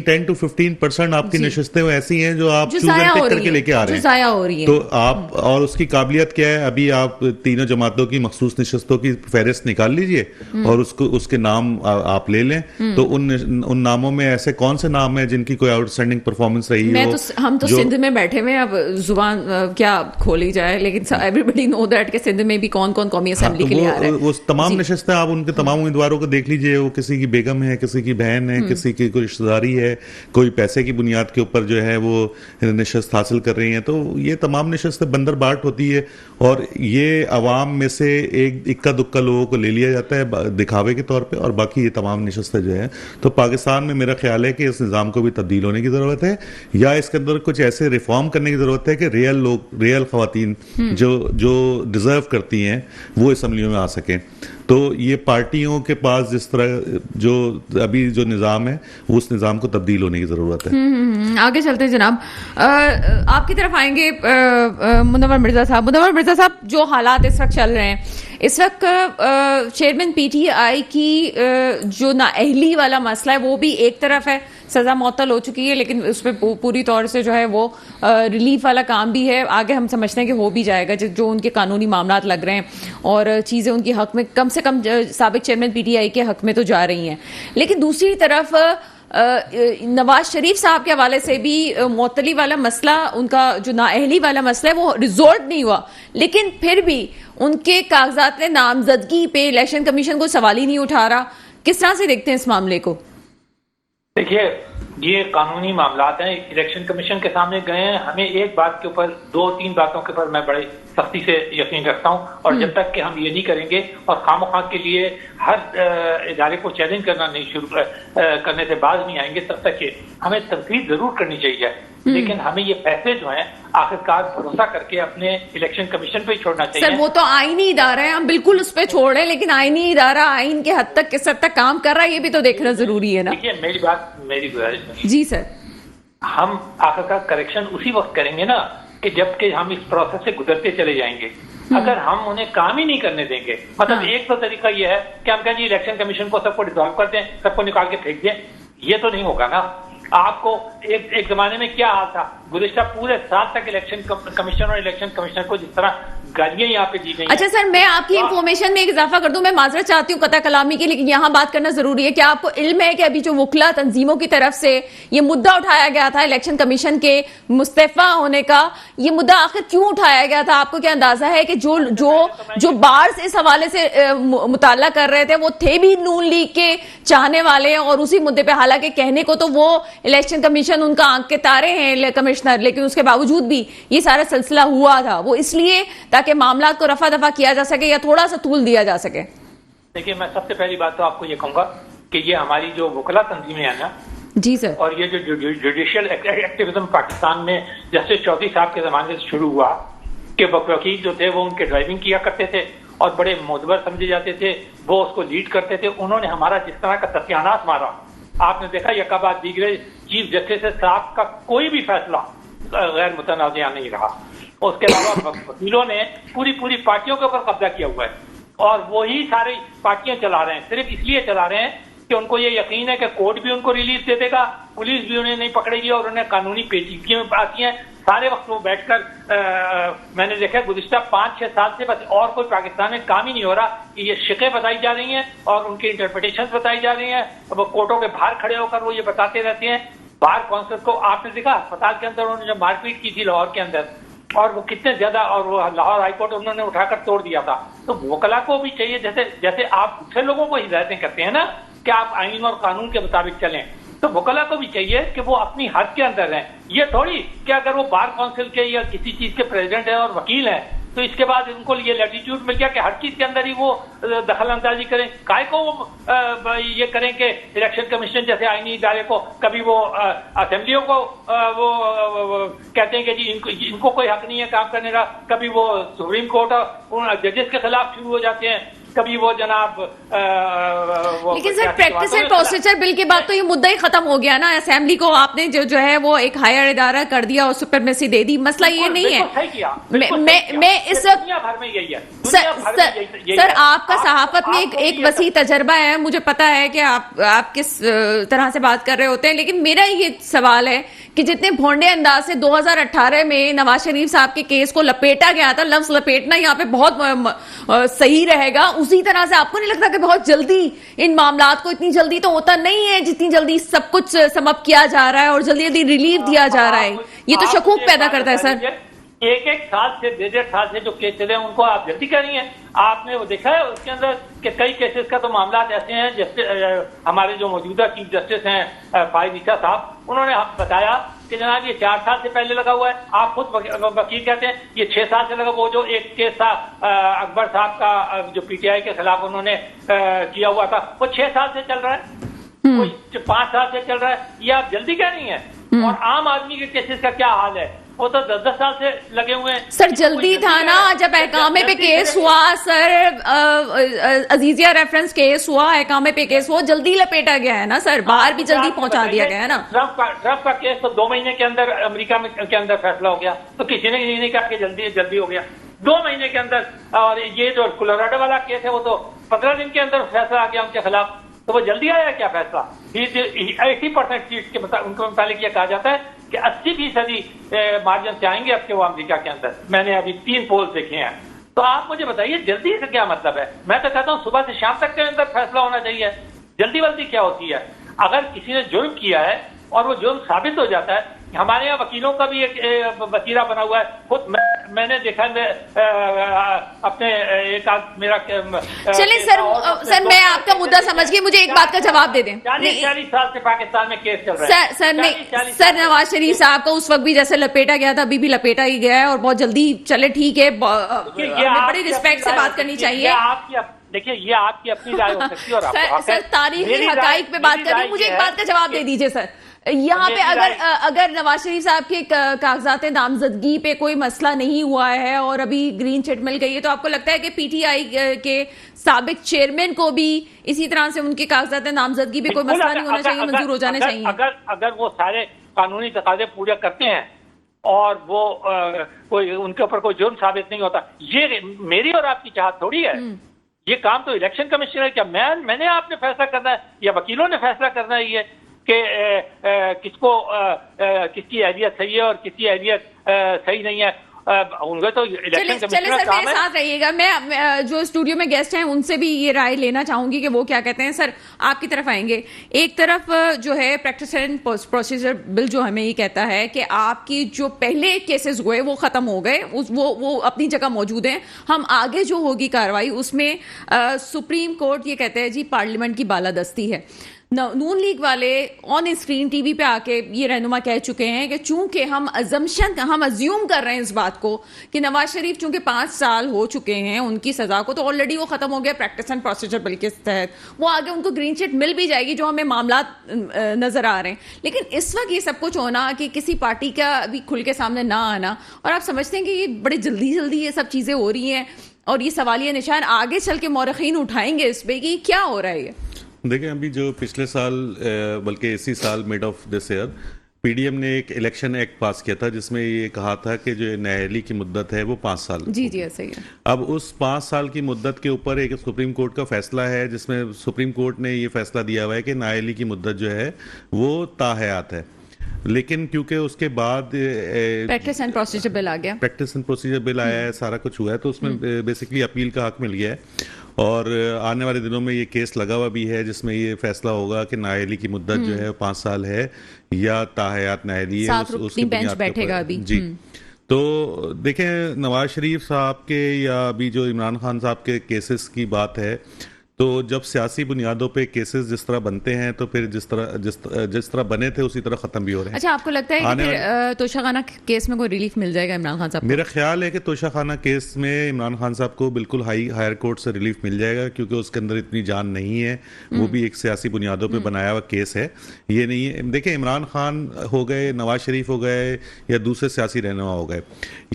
B: 10 to 15% आपकी नशस्तें ऐसी हैं जो आप चूज एंड पिक करके लेके आ रहे हैं। तो आप, और उसकी काबिलियत क्या है, अभी आप तीनों जमातों की मखसूस नशस्तों की फहरिस्त निकाल लीजिए और उसके नाम आप ले लें, तो उन नामों में ऐसे कौन से नाम हैं जिनकी कोई आउटस्टैंडिंग परफॉर्मेंस रही हो।
A: हम तो सिंध में बैठे हुए, अब जुबान क्या खोली जाए, लेकिन एवरीबडी नो दैट कि सिंध में भी कौन कौन कौमी असेंबली के लिए आ रहे हैं।
B: वो तमाम नशस्तें आप उनके तमाम उम्मीदवारों को देख लीजिए, वो किसी की बेगम है, किसी की बहन है, किसी की कोई रिश्तेदारी है, कोई पैसे की बुनियाद के ऊपर जो है वो नशस्त हासिल कर रही हैं। तो ये तमाम नशस्तें बंदर बाट होती है और ये अवाम में से एक इक्का दुक्का लोगों को ले लिया जाता है दिखावे के तौर पे, और बाकी ये तमाम नशस्तें जो है। तो पाकिस्तान में मेरा ख्याल है कि इस निज़ाम को भी तब्दील होने की ज़रूरत है, या इसके अंदर कुछ ऐसे रिफॉर्म करने की ज़रूरत है कि रियल ख़वातीन जो डिज़र्व करती हैं वो असम्बलियों में आ सकें। तो ये पार्टियों के पास जिस तरह जो अभी जो निज़ाम है उस निज़ाम को तब्दील होने की ज़रूरत है।
A: आगे चलते हैं जनाब, आपकी तरफ आएंगे मुनव्वर मिर्ज़ा साहब। मुनव्वर मिर्ज़ा साहब, जो हालात इस वक्त चल रहे हैं, इस वक्त चेयरमैन पीटीआई की जो नाअहली वाला मसला है वो भी एक तरफ है, सज़ा मुअत्तल हो चुकी है, लेकिन उस पर पूरी तौर से जो है वो रिलीफ वाला काम भी है। आगे हम समझते हैं कि हो भी जाएगा, जो उनके कानूनी मामलात लग रहे हैं और चीज़ें उनके हक में कम से कम साबिक चेयरमैन पीटीआई के हक में तो जा रही हैं। लेकिन दूसरी तरफ नवाज शरीफ साहब के हवाले से भी मुअत्तली वाला मसला, उनका जो नाअहली वाला मसला है वो रिजॉल्व नहीं हुआ, लेकिन फिर भी उनके कागजात में नामजदगी पे इलेक्शन कमीशन को सवाल ही नहीं उठा रहा। किस तरह से देखते हैं इस मामले को?
C: देखिए, ये कानूनी मामलात हैं, इलेक्शन कमीशन के सामने गए हैं। हमें एक बात के ऊपर, 2-3 बातों के ऊपर मैं बड़े सख्ती से यकीन रखता हूं, और जब तक कि हम ये नहीं करेंगे और खामोखा के लिए हर इदारे को चैलेंज करना नहीं शुरू करने से बाज नहीं आएंगे, तब तक कि हमें तनकीद जरूर करनी चाहिए। लेकिन हमें ये फैसले जो हैं आखिरकार भरोसा करके अपने इलेक्शन कमीशन पे ही छोड़ना चाहिए।
A: सर, वो तो आईनी इदारा है, हम बिल्कुल उस पर छोड़ रहे हैं, लेकिन आईनी इदारा आइन के हद तक किस हद तक काम कर रहा है ये भी तो देखना जरूरी है ना।
C: देखिए, मेरी गुजारिश
A: जी सर,
C: हम आखिरकार करेक्शन उसी वक्त करेंगे ना कि जबकि हम इस प्रोसेस से गुजरते चले जाएंगे। अगर हम उन्हें काम ही नहीं करने देंगे, मतलब एक तो तरीका यह है कि हम कहें जी इलेक्शन कमीशन को सबको डिसॉल्व कर दें, सबको निकाल के फेंक दें, ये तो नहीं होगा ना। आपको एक जमाने में क्या हाल था, गुज़िश्ता पूरे साल तक इलेक्शन कमीशन और इलेक्शन कमिश्नर को जिस तरह गालियां यहाँ पे दी गई।
A: अच्छा सर, मैं आपकी इंफॉर्मेशन में एक इजाफा कर दूं, मैं माजरत चाहती हूँ कता कलामी की, लेकिन यहाँ बात करना जरूरी है। क्या आपको इल्म है कि अभी जो वुकला तंजीमों की तरफ से ये मुद्दा उठाया गया था इलेक्शन कमीशन के मुस्तफा होने का, ये मुद्दा आखिर क्यों उठाया गया था? आपको क्या अंदाजा है कि जो बार्स इस हवाले से मुताला कर रहे थे वो थे भी नून लीग के चाहने वाले और उसी मुद्दे पे, हालांकि कहने को तो वो इलेक्शन कमीशन उनका आंख के तारे हैं कमिश्नर, लेकिन उसके बावजूद भी ये सारा सिलसिला हुआ था वो इसलिए ताकि मामला को रफा दफा किया जा सके या थोड़ा सा तूल दिया जा सके।
C: देखिए, मैं सबसे पहली बात तो आपको ये कहूंगा कि ये हमारी जो वकला तंजीमें हैं ना,
A: जी सर,
C: और ये जो जुडिशियल एक्टिविज्म पाकिस्तान में जस्टिस चौधरी साहब के जमाने से शुरू हुआ कि वकील जो थे वो उनके ड्राइविंग किया करते थे और बड़े मोतबर समझे जाते थे, वो उसको लीड करते थे। उन्होंने हमारा जिस तरह का सत्यानाश मारा, आपने देखा यका बाद दीगरे चीफ जस्टिस साहब का कोई भी फैसला गैर मुतनाज़िया नहीं रहा। उसके अलावा वकीलों ने पूरी पार्टियों के ऊपर कब्जा किया हुआ है और वही सारी पार्टियां चला रहे हैं, सिर्फ इसलिए चला रहे हैं कि उनको ये यकीन है कि कोर्ट भी उनको रिलीफ दे देगा, पुलिस भी उन्हें नहीं पकड़ेगी और उन्हें कानूनी पेचीदगियां में आती हैं। सारे वक्त वो बैठकर मैंने देखा गुज़िश्ता 5-6 साल से बस और कोई पाकिस्तान में काम ही नहीं हो रहा कि ये शिक़े बताई जा रही हैं और उनकी इंटरप्रिटेशन बताई जा रही हैं। वो कोर्टों के बाहर खड़े होकर वो ये बताते रहते हैं। बार काउंसिल को आपने देखा अस्पताल के अंदर उन्होंने जो मारपीट की थी लाहौर के अंदर, और वो कितने ज्यादा, और वो लाहौर हाईकोर्ट उन्होंने उठाकर तोड़ दिया था। तो वकला को भी चाहिए, जैसे आप दूसरे लोगों को हिदायतें करते हैं ना कि आप आईन और कानून के मुताबिक चलें, तो वकला को भी चाहिए कि वो अपनी हद के अंदर रहें। ये थोड़ी कि अगर वो बार काउंसिल के या किसी चीज के प्रेसिडेंट हैं और वकील हैं तो इसके बाद उनको ये लैटिट्यूड मिल गया कि हर चीज के अंदर ही वो दखल अंदाजी करें। काय को वो ये करें कि इलेक्शन कमीशन जैसे आईनी इदारे को कभी वो असेंबलियों को वो कहते हैं कि जी इनको कोई हक नहीं है काम करने का, कभी वो सुप्रीम कोर्ट और जजेस के खिलाफ शुरू हो जाते हैं, कभी वो जनाब
A: लेकिन sir practice and procedure bill के बाद तो ये मुद्दा ही खत्म हो गया ना। असेंबली को आपने जो है वो एक हायर इदारा कर दिया और सुपरमेसी दे दी। मसला ये नहीं है। मैं इस वक्त
C: भर में यही है
A: सर आपका सहाफत में एक वसी तजर्बा है, मुझे पता है कि आप किस तरह से बात कर रहे होते हैं, लेकिन मेरा ये सवाल है कि जितने भोंडे अंदाज से 2018 में नवाज शरीफ साहब के केस को लपेटा गया था, लफ्ज लपेटना यहाँ पे बहुत सही रहेगा, उसी तरह से आपको नहीं लगता कि बहुत जल्दी इन मामलात को, इतनी जल्दी तो होता नहीं है जितनी जल्दी सब कुछ समाप्त किया जा रहा है और जल्दी जल्दी रिलीफ दिया जा रहा है? ये तो शकूक पैदा करता है सर।
C: एक साल से 1.5 साल से जो केस चले उनको आप जल्दी कर रही हैं। आपने वो देखा है उसके अंदर कि कई केसेस का तो मामला ऐसे हैं, जैसे हमारे जो मौजूदा चीफ जस्टिस हैं फाइज ईसा साहब, उन्होंने बताया कि जनाब ये 4 साल से पहले लगा हुआ है। आप खुद वकील कहते हैं ये 6 साल से लगा। वो जो एक केस था अकबर साहब का जो पीटीआई के खिलाफ उन्होंने किया हुआ था, वो 6 साल से चल रहा है, कोई 5 साल से चल रहा है। ये आप जल्दी कह रही हैं। और आम आदमी के केसेस का क्या हाल है, वो तो 10-10 साल से लगे हुए हैं।
A: सर जल्दी था ना जब अहकामे पे केस हुआ सर, अजीजिया रेफरेंस केस हुआ, अहकामे पे केस हुआ, जल्दी लपेटा गया है ना सर, बाहर भी जल्दी पहुंचा दिया गया है ना।
C: ट्रम्प का केस तो 2 महीने के अंदर अमेरिका में के अंदर फैसला हो गया, तो किसी ने ये नहीं कहा कि जल्दी हो गया, 2 महीने के अंदर। और ये जो कोलोराडो वाला केस है वो तो 15 दिन के अंदर फैसला आ गया उनके खिलाफ, तो वो जल्दी आया क्या फैसला? 80% सीट के उनके मुताबिक ये कहा जाता है कि 80% मार्जिन से आएंगे अब के वो अमेरिका के अंदर। मैंने अभी 3 पोल देखे हैं। तो आप मुझे बताइए जल्दी का क्या मतलब है? मैं तो कहता हूँ सुबह से शाम तक के अंदर फैसला होना चाहिए। जल्दी क्या होती है? अगर किसी ने जुर्म किया है और वो जुर्म साबित हो जाता है, हमारे यहाँ वकीलों का भी एक वतीरा बना हुआ है। खुद मैंने देखा अपने एक मेरा
A: चलिए सर मैं आपका मुद्दा समझ गई, मुझे एक बात का जवाब दे दें।
C: 40 साल से पाकिस्तान में केस चल रहा है।
A: सर नवाज शरीफ साहब को उस वक्त भी जैसे लपेटा गया था, अभी भी लपेटा ही गया है और बहुत जल्दी चले, ठीक है, बड़ी रिस्पेक्ट से बात करनी चाहिए।
C: देखिए ये आपकी अपनी राय हो सकती है और
A: सर तारीखी हकाइक पे बात कर रही हूँ, मुझे एक बात का जवाब दे दीजिए सर। यहाँ पे अगर नवाज शरीफ साहब के कागजात नामजदगी पे कोई मसला नहीं हुआ है और अभी ग्रीन चिट मिल गई है, तो आपको लगता है कि पीटीआई के साबिक चेयरमैन को भी इसी तरह से उनके कागजात नामजदगी पे कोई मसला नहीं होना चाहिए, मंजूर हो जाने चाहिए?
C: अगर वो सारे कानूनी तकाजे पूरे करते हैं और वो कोई उनके ऊपर कोई जुर्म साबित नहीं होता, ये मेरी और आपकी चाहत थोड़ी है। ये काम तो इलेक्शन कमीशनर, क्या मैंने आपने फैसला करना है या वकीलों ने फैसला करना है ये कि किसकी अहलियत सही है और किसकी अहलियत सही नहीं है? उनका तो इलेक्शन कमीशनर
A: सर मेरे साथ रहिएगा। मैं जो स्टूडियो में गेस्ट हैं उनसे भी ये राय लेना चाहूंगी कि वो क्या कहते हैं। सर आपकी तरफ आएंगे। एक तरफ जो है प्रैक्टिस एंड प्रोसीजर बिल जो हमें ये कहता है कि आपकी जो पहले केसेस हुए वो खत्म हो गए, वो अपनी जगह मौजूद हैं, हम आगे जो होगी कार्रवाई उसमें सुप्रीम कोर्ट ये कहते हैं जी पार्लियामेंट की बालादस्ती है। नून लीग वाले ऑन स्क्रीन टीवी पे आके ये रहनुमा कह चुके हैं कि चूंकि हम अज्यूम कर रहे हैं इस बात को कि नवाज शरीफ चूंकि 5 साल हो चुके हैं उनकी सजा को, तो ऑलरेडी वो खत्म हो गया प्रैक्टिस एंड प्रोसीजर बिल के तहत, वो आगे उनको ग्रीन चिट मिल भी जाएगी जो हमें मामला नजर आ रहे हैं। लेकिन इस वक्त ये सब कुछ होना कि किसी पार्टी का भी खुल के सामने ना आना, और आप समझते हैं कि ये बड़े जल्दी ये सब चीजें हो रही हैं और ये सवालिया निशान आगे चल के मौरखीन उठाएंगे इस पे कि क्या हो रहा है? ये
B: देखें, अभी जो पिछले साल बल्कि इसी साल mid of this year PDM ने एक इलेक्शन एक्ट पास किया था जिसमें ये कहा था कि जो न्यायालय की मुद्दत है वो 5 साल
A: जी जी ऐसा ही है।
B: अब उस 5 साल की मुद्दत के ऊपर एक सुप्रीम कोर्ट का फैसला है जिसमें सुप्रीम कोर्ट ने ये फैसला दिया हुआ है कि न्यायालय की मुद्दत जो है वो ताहयात है। लेकिन क्योंकि उसके बाद
A: प्रैक्टिस एंड प्रोसीजर बिल आ गया,
B: प्रैक्टिस एंड प्रोसीजर बिल आया है, सारा कुछ हुआ है, तो उसमें बेसिकली अपील का हक मिल गया है और आने वाले दिनों में ये केस लगा हुआ भी है जिसमें ये फैसला होगा कि न्यायालय की मुद्दत जो है 5 साल है या ताहयात न्यायालय है, उसकी
A: बेंच बैठेगा अभी।
B: जी। तो देखें, नवाज शरीफ साहब के या अभी जो इमरान खान साहब के केसेस की बात है, तो जब सियासी बुनियादों पे केसेस जिस तरह बनते हैं तो फिर जिस तरह बने थे उसी तरह खत्म भी हो रहे हैं।
A: अच्छा, आपको लगता है कि फिर तोशाखाना केस में कोई रिलीफ मिल जाएगा इमरान खान साहब को?
B: मेरा ख्याल है कि तोशाखाना केस में इमरान खान साहब को बिल्कुल हायर कोर्ट से रिलीफ मिल जाएगा क्योंकि उसके अंदर इतनी जान नहीं है, वो भी एक सियासी बुनियादों पे बनाया हुआ केस है, ये नहीं है। देखिए, इमरान खान हो गए, नवाज शरीफ हो गए या दूसरे सियासी रहनुमा हो गए,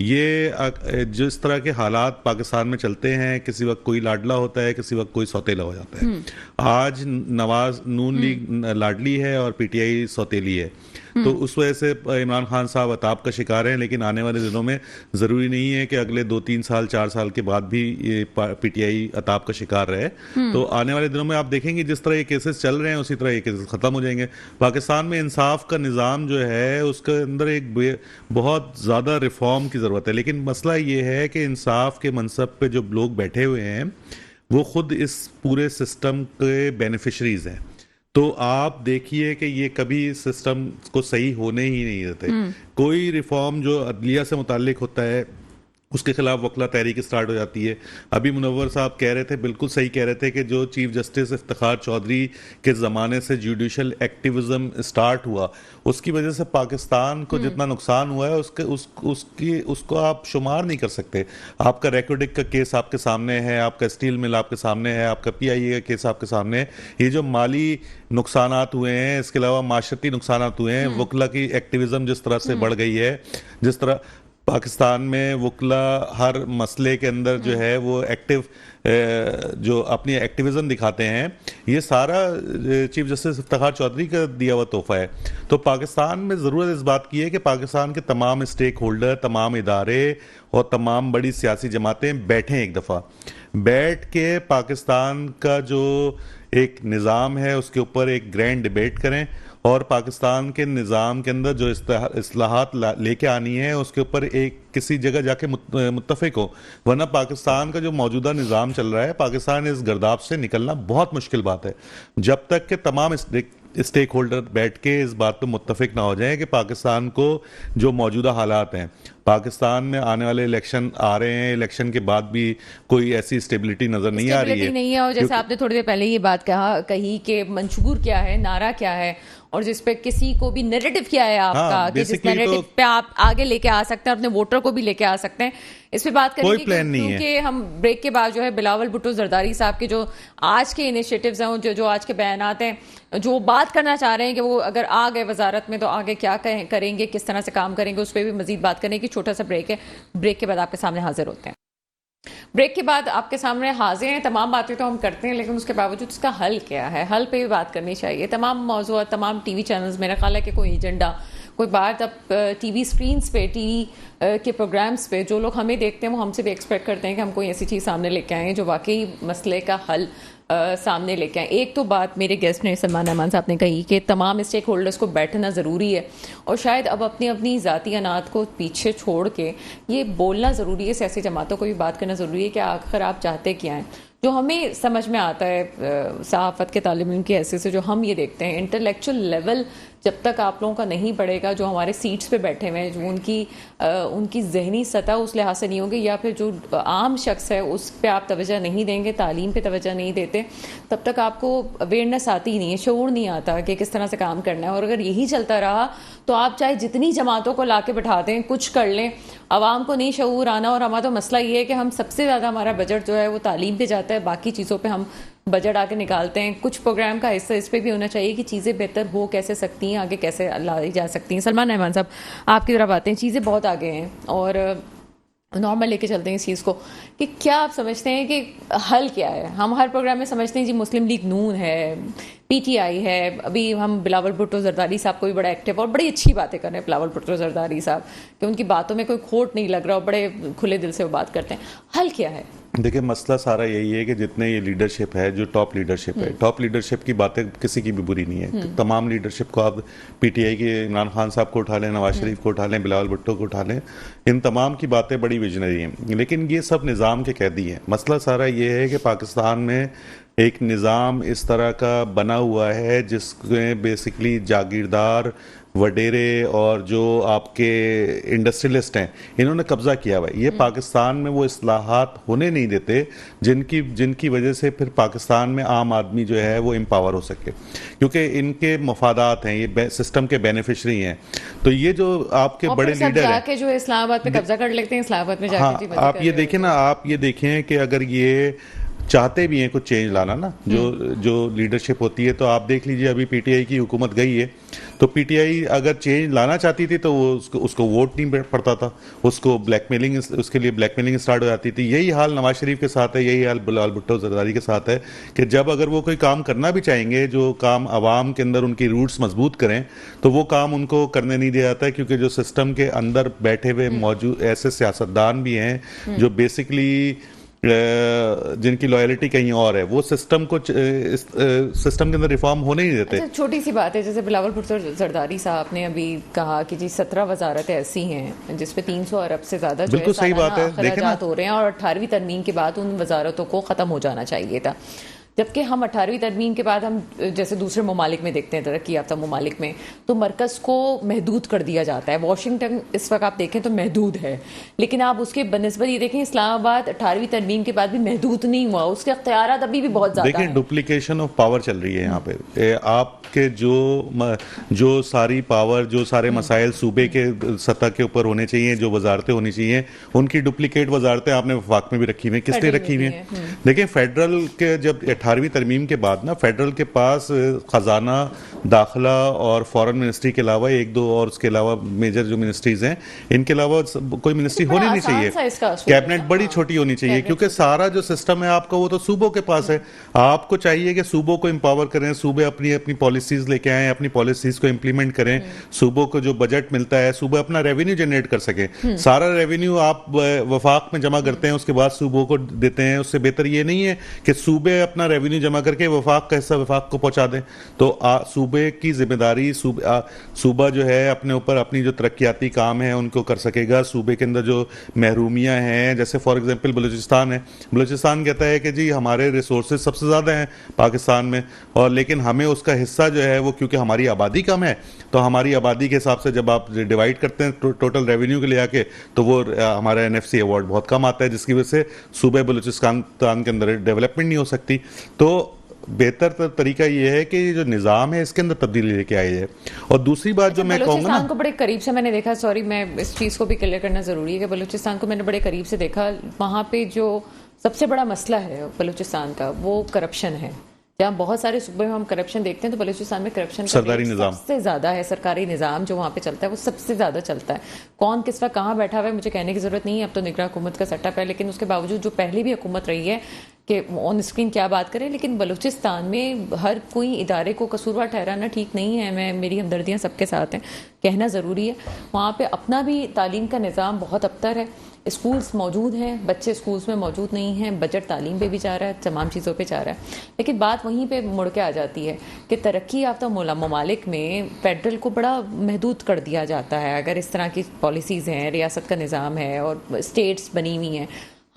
B: ये जिस तरह के हालात पाकिस्तान में चलते हैं, किसी वक्त कोई लाडला होता है, किसी वक्त कोई सौतेला हो जाता है। आज नवाज नून लीग लाडली है और पीटीआई सौतेली है, तो उस वजह से इमरान खान साहब अताब का शिकार हैं। लेकिन आने वाले दिनों में ज़रूरी नहीं है कि अगले 2-3 साल 4 साल के बाद भी ये पीटीआई अताब का शिकार रहे। तो आने वाले दिनों में आप देखेंगे जिस तरह ये केसेस चल रहे हैं उसी तरह ये केसेस ख़त्म हो जाएंगे। पाकिस्तान में इंसाफ का निज़ाम जो है उसके अंदर एक बहुत ज़्यादा रिफॉर्म की ज़रूरत है। लेकिन मसला ये है कि इंसाफ के मनसब पे जो लोग बैठे हुए हैं वो खुद इस पूरे सिस्टम के बेनिफिशरीज हैं। तो आप देखिए कि ये कभी सिस्टम को सही होने ही नहीं देते। कोई रिफॉर्म जो अदलिया से मुताल्लिक होता है उसके खिलाफ वकला तहरीक स्टार्ट हो जाती है। अभी मुनव्वर साहब कह रहे थे, बिल्कुल सही कह रहे थे कि जो चीफ जस्टिस इफ्तिखार चौधरी के ज़माने से जुडिशल एक्टिविज्म स्टार्ट हुआ उसकी वजह से पाकिस्तान को जितना नुकसान हुआ है उसको आप शुमार नहीं कर सकते। आपका रेकोडिक का केस आपके सामने है, आपका स्टील मिल आपके सामने है, आपका PIA का केस आपके सामने है। ये जो माली नुकसानात हुए हैं, इसके अलावा माशरती नुकसानात हुए हैं, वकला की एक्टिविज्म जिस तरह से बढ़ गई है, जिस तरह पाकिस्तान में वकला हर मसले के अंदर जो है वो एक्टिव जो अपनी एक्टिविज्म दिखाते हैं, ये सारा चीफ जस्टिस इफ्तिखार चौधरी का दिया हुआ तोहफा है। तो पाकिस्तान में ज़रूरत इस बात की है कि पाकिस्तान के तमाम स्टेक होल्डर, तमाम इदारे और तमाम बड़ी सियासी जमातें बैठें, एक दफ़ा बैठ के पाकिस्तान का जो एक निज़ाम है उसके ऊपर एक ग्रैंड डिबेट करें और पाकिस्तान के निज़ाम के अंदर जो इस्लाहात लेके आनी है उसके ऊपर एक किसी जगह जाके मुत्तफिक हो। वरना पाकिस्तान का जो मौजूदा निज़ाम चल रहा है, पाकिस्तान इस गर्दाब से निकलना बहुत मुश्किल बात है जब तक कि तमाम स्टेक होल्डर बैठ के इस बात पर मुत्तफिक ना हो जाए कि पाकिस्तान को जो मौजूदा हालात हैं, पाकिस्तान में आने वाले इलेक्शन आ रहे हैं, इलेक्शन के बाद भी कोई ऐसी स्टेबिलिटी नजर नहीं आ रही है।
A: नहीं है, और जैसे आपने थोड़ी देर पहले ये बात कही कि मंशूर क्या है, नारा क्या है, और जिस पे किसी को भी नैरेटिव क्या है आपका, कि जिस नैरेटिव पे आप आगे लेके आ सकते हैं, अपने वोटर को भी लेके आ सकते हैं, इस पे बात करेंगे। क्योंकि हम ब्रेक के बाद जो है बिलावल भुट्टो जरदारी साहब के जो आज के इनिशिएटिव्स हैं, जो आज के बयानात हैं, जो बात करना चाह रहे हैं कि वो अगर आ गए वजारत में तो आगे क्या करेंगे, किस तरह से काम करेंगे, उस पर भी मजीद बात करने की छोटा सा ब्रेक है। ब्रेक के बाद आपके सामने हाजिर होते हैं। ब्रेक के बाद आपके सामने हाजिर हैं। तमाम बातें तो हम करते हैं लेकिन उसके बावजूद इसका हल क्या है, हल पे भी बात करनी चाहिए। तमाम मौजूद, तमाम टीवी चैनल्स, मेरा ख्याल है कि कोई एजेंडा, कोई बात अब टीवी स्क्रीन्स पे, टीवी के प्रोग्राम्स पे जो लोग हमें देखते हैं वो हमसे भी एक्सपेक्ट करते हैं कि हम कोई ऐसी चीज़ सामने लेके आएँ जो वाकई मसले का हल सामने लेके आए। एक तो बात मेरे गेस्ट ने, सलमान रहमान साहब ने कही कि तमाम स्टेक होल्डर्स को बैठना ज़रूरी है और शायद अब अपनी अपनी ज़ाती अनात को पीछे छोड़ के ये बोलना ज़रूरी है, सियासी जमातों को भी बात करना ज़रूरी है कि आखिर आप चाहते क्या हैं। जो हमें समझ में आता है सहाफ़त के तालिब इल्म की हैसियत से, जो हम ये देखते हैं, इंटेलेक्चुअल लेवल जब तक आप लोगों का नहीं बढ़ेगा, जो हमारे सीट्स पे बैठे हुए हैं, जो उनकी जहनी सतह उस लिहाज से नहीं होगी, या फिर जो आम शख्स है उस पे आप तवज्जो नहीं देंगे, तालीम पे तवज्जो नहीं देते, तब तक आपको अवेयरनेस आती ही नहीं है, शऊर नहीं आता कि किस तरह से काम करना है। और अगर यही चलता रहा तो आप चाहे जितनी जमातों को ला के बैठा दें, कुछ कर लें, आवाम को नहीं शऊर आना। और हमारा तो मसला ये है कि हम सबसे ज़्यादा हमारा बजट जो है वो तालीम पे जाता है, बाकी चीज़ों पे हम बजट आके निकालते हैं। कुछ प्रोग्राम का हिस्सा इस पे भी होना चाहिए कि चीज़ें बेहतर हो कैसे सकती हैं, आगे कैसे लाई जा सकती हैं। सलमान रहमान साहब, आपकी तरफ आते हैं। चीज़ें बहुत आगे हैं और नॉर्मल लेके चलते हैं इस चीज़ को कि क्या आप समझते हैं कि हल क्या है? हम हर प्रोग्राम में समझते हैं जी मुस्लिम लीग नून है, पीटीआई है, अभी हम बिलावल भुट्टो जरदारी साहब को भी बड़ा एक्टिव और बड़ी अच्छी बातें कर रहे हैं बिलावल भुट्टो जरदारी साहब कि उनकी बातों में कोई खोट नहीं लग रहा और बड़े खुले दिल से वो बात करते हैं। हल क्या है?
B: देखिए, मसला सारा यही है कि जितने ये लीडरशिप है, जो टॉप लीडरशिप है, टॉप लीडरशिप की बातें किसी की भी बुरी नहीं है। तमाम लीडरशिप को आप पीटीआई के इमरान खान साहब को उठा लें, नवाज शरीफ को उठा लें, बिलावल भुट्टो को उठा लें, इन तमाम की बातें बड़ी विजनरी हैं, लेकिन ये सब निज़ाम के कैदी हैं। मसला सारा ये है कि पाकिस्तान में एक निज़ाम इस तरह का बना हुआ है जिसमें बेसिकली जागीरदार, वडेरे और जो आपके इंडस्ट्रियलिस्ट हैं, इन्होंने कब्जा किया हुआ है। ये पाकिस्तान में वो इस्लाहात होने नहीं देते जिनकी वजह से फिर पाकिस्तान में आम आदमी जो है वो एम्पावर हो सके, क्योंकि इनके मफादात हैं, ये सिस्टम के बेनिफिशरी हैं। तो ये जो आपके बड़े लीडर हैं
A: के जो इस्लामाबाद पे कब्जा कर लेते हैं, इस्लामाबाद में जाके
B: हाँ, आप ये देखें ना, आप ये देखें कि अगर ये चाहते भी हैं कुछ चेंज लाना ना, जो लीडरशिप होती है, तो आप देख लीजिए अभी पीटीआई की हुकूमत गई है, तो पीटीआई अगर चेंज लाना चाहती थी तो वो उसको वोट नहीं पड़ता था, उसको ब्लैकमेलिंग, उसके लिए ब्लैकमेलिंग स्टार्ट हो जाती थी। यही हाल नवाज शरीफ के साथ है, यही हाल बिलावल भुट्टो जरदारी के साथ है कि जब अगर वो कोई काम करना भी चाहेंगे, जो काम आवाम के अंदर उनकी रूट्स मजबूत करें, तो वो काम उनको करने नहीं दिया जाता है, क्योंकि जो सिस्टम के अंदर बैठे हुए मौजूद ऐसे सियासतदान भी हैं जो बेसिकली जिनकी लॉयल्टी कहीं और है, वो सिस्टम को सिस्टम के अंदर रिफॉर्म होने ही देते।
A: अच्छा, छोटी सी बात है, जैसे बिलावल भुट्टो जरदारी साहब ने अभी कहा कि जी 17 वजारतें ऐसी हैं जिसपे 300 अरब से ज्यादा जो
B: बिल्कुल सही बात है,
A: अखराजात हो रहे हैं और 18वीं तरमीम के बाद उन वजारतों को खत्म हो जाना चाहिए था। जबकि हम 18वीं तरमीम के बाद हम जैसे दूसरे ममालिक में देखते हैं, तरक्की याफ्ता ममालिक में, तो मरकज़ को महदूद कर दिया जाता है। वाशिंगटन इस वक्त आप देखें तो महदूद है, लेकिन आप उसके बनस्बत ये देखें इस्लामाबाद 18वीं तरमीम के बाद भी महदूद नहीं हुआ, उसके अख्तियारात अभी भी बहुत ज़्यादा हैं।
B: देखिए, डुप्लीकेशन ऑफ पावर चल रही है यहाँ पे। आपके जो सारी पावर, जो सारे मसाइल सूबे के सतह के ऊपर होने चाहिए, जो वजारतें होनी चाहिए, उनकी डुप्लीकेट वजारतें आपने वफाक में भी रखी हुई हैं। किस लिए रखी हुई हैं? देखिए, फेडरल के जब 18वीं तरमीम के बाद ना, फेडरल के पास खजाना, दाखिला और फॉरेन मिनिस्ट्री के अलावा एक दो और उसके अलावा मेजर जो मिनिस्ट्रीज हैं, इनके अलावा कोई मिनिस्ट्री होनी नहीं चाहिए। कैबिनेट बड़ी छोटी होनी चाहिए, क्योंकि सारा जो सिस्टम है आपका वो तो सूबों के पास है। आपको चाहिए कि सूबों को एम्पावर करें, सूबे अपनी अपनी पॉलिसीज लेके आएं, अपनी पॉलिसीज को इम्प्लीमेंट करें, सूबों को जो बजट मिलता है सूबे अपना रेवेन्यू जनरेट कर सके। सारा रेवेन्यू आप वफाक में जमा करते हैं, उसके बाद सूबों को देते हैं। उससे बेहतर ये नहीं है कि सूबे अपना रेवेन्यू जमा करके वफाक का हिस्सा वफाक को पहुंचा दें। तो सूबे की जिम्मेदारी, सूबा जो है अपने ऊपर अपनी जो तरक्याती काम है उनको कर सकेगा। सूबे के अंदर जो महरूमियां हैं, जैसे फॉर एग्जांपल बलूचिस्तान है, बलूचिस्तान कहता है कि जी हमारे रिसोर्सेज सबसे ज़्यादा हैं पाकिस्तान में, और लेकिन हमें उसका हिस्सा जो है वो, क्योंकि हमारी आबादी कम है, तो हमारी आबादी के हिसाब से जब आप डिवाइड करते हैं टोटल रेवेन्यू के लिए आके, तो वो हमारा NFC अवार्ड बहुत कम आता है, जिसकी वजह से सूबे बलूचिस्तान के अंदर डेवलपमेंट नहीं हो सकती। तो बेहतर तरीका ये है कि जो निज़ाम है इसके अंदर तब्दीली लेके आई है। और दूसरी बात जो मैं कहूँगा ना,
A: को बड़े करीब से मैंने देखा, सॉरी मैं इस चीज़ को भी क्लियर करना ज़रूरी है कि बलूचिस्तान को मैंने बड़े करीब से देखा। वहाँ पे जो सबसे बड़ा मसला है बलूचिस्तान का वो करप्शन है। जहाँ बहुत सारे सूबे में हम करप्शन देखते हैं, तो बलूचिस्तान में करप्शन
B: सरकारी निज़ाम
A: सबसे ज़्यादा है। सरकारी निज़ाम जो वहाँ पे चलता है वो सबसे ज़्यादा चलता है। कौन किस वक्त कहाँ बैठा हुआ है मुझे कहने की ज़रूरत नहीं है, अब तो निगरान हुकूमत का सेटअप है, लेकिन उसके बावजूद जो पहले भी हुकूमत रही है कि ऑन स्क्रीन क्या बात करें, लेकिन बलूचिस्तान में हर कोई इदारे को कसूरवार ठहराना ठीक नहीं है। मेरी हमदर्दियाँ सबके साथ हैं, कहना ज़रूरी है। वहाँ पे अपना भी तालीम का निज़ाम बहुत अबतर है। स्कूल्स मौजूद हैं, बच्चे स्कूल्स में मौजूद नहीं हैं, बजट तालीम पे भी जा रहा है, तमाम चीज़ों पे जा रहा है, लेकिन बात वहीं पे मुड़ के आ जाती है कि तरक्की याफ्ता ममालिक में फेडरल को बड़ा महदूद कर दिया जाता है। अगर इस तरह की पॉलिसीज़ हैं, रियासत का निज़ाम है और स्टेट्स बनी हुई हैं।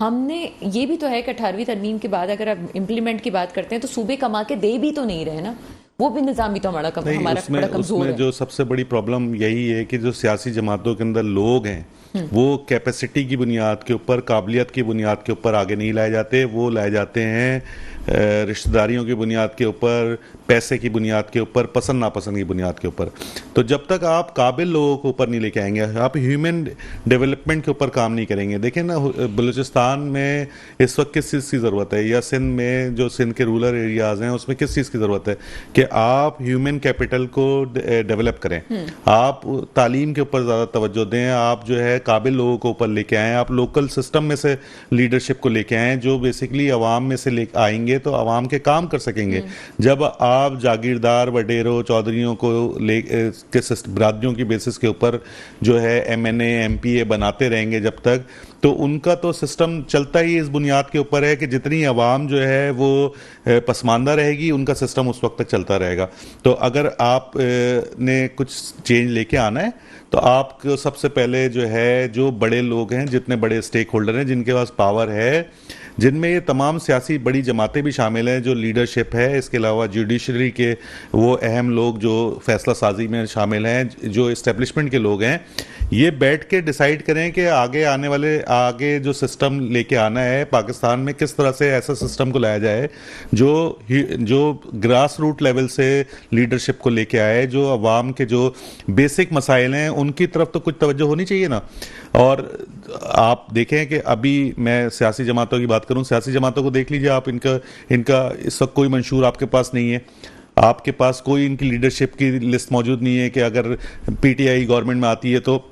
A: हमने ये भी तो है कि 18वीं तरमीम के बाद अगर आप इम्प्लीमेंट की बात करते हैं तो सूबे कमा के दे भी तो नहीं रहे ना, वो भी निज़ाम भी तो हमारा बड़ा कमजोर है।
B: जो सबसे बड़ी प्रॉब्लम यही है कि जो सियासी जमातों के अंदर लोग हैं वो कैपेसिटी की बुनियाद के ऊपर, काबिलियत की बुनियाद के ऊपर आगे नहीं लाए जाते, वो लाए जाते हैं रिश्तेदारियों की बुनियाद के ऊपर, पैसे की बुनियाद के ऊपर, पसंद नापसंद की बुनियाद के ऊपर। तो जब तक आप काबिल लोगों को ऊपर नहीं लेके आएंगे, आप ह्यूमन डेवलपमेंट के ऊपर काम नहीं करेंगे। देखें ना, बलूचिस्तान में इस वक्त किस चीज़ की ज़रूरत है, या सिंध में जो सिंध के रूरल एरियाज़ हैं उसमें किस चीज़ की ज़रूरत है कि आप ह्यूमन कैपिटल को डेवलप करें, आप तालीम के ऊपर ज़्यादा तवज्जो दें, आप जो है काबिल लोगों को ऊपर लेके आएँ, आप लोकल सिस्टम में से लीडरशिप को लेके आएँ जो बेसिकली अवाम में से ले आएंगे तो अवाम के काम कर सकेंगे। जब आप जागीरदार वडेरों चौधरियों को ले के बिरादरियों की बेसिस के ऊपर जो है MNA MPA बनाते रहेंगे जब तक, तो उनका तो सिस्टम चलता ही इस बुनियाद के ऊपर है कि जितनी आवाम जो है वो पसमानदा रहेगी उनका सिस्टम उस वक्त तक चलता रहेगा। तो अगर आप ने कुछ चेंज लेके आना है तो आपको सबसे पहले जो है जो बड़े लोग हैं, जितने बड़े स्टेक होल्डर हैं, जिनके पास पावर है, जिनमें ये तमाम सियासी बड़ी जमातें भी शामिल हैं, जो लीडरशिप है, इसके अलावा जुडिशरी के वो अहम लोग जो फैसला साजी में शामिल हैं, जो इस्टेब्लिशमेंट के लोग हैं, ये बैठ के डिसाइड करें कि आगे जो सिस्टम लेके आना है पाकिस्तान में, किस तरह से ऐसा सिस्टम को लाया जाए जो ग्रास रूट लेवल से लीडरशिप को लेके आए, जो अवाम के जो बेसिक मसाइल हैं उनकी तरफ तो कुछ तवज्जो होनी चाहिए ना। और आप देखें कि अभी मैं सियासी जमातों की बात करूं, सियासी जमातों को देख लीजिए आप, इनका इस वक्त कोई मंशूर आपके पास नहीं है, आपके पास कोई इनकी लीडरशिप की लिस्ट मौजूद नहीं है कि अगर PTI गवर्नमेंट में आती है तो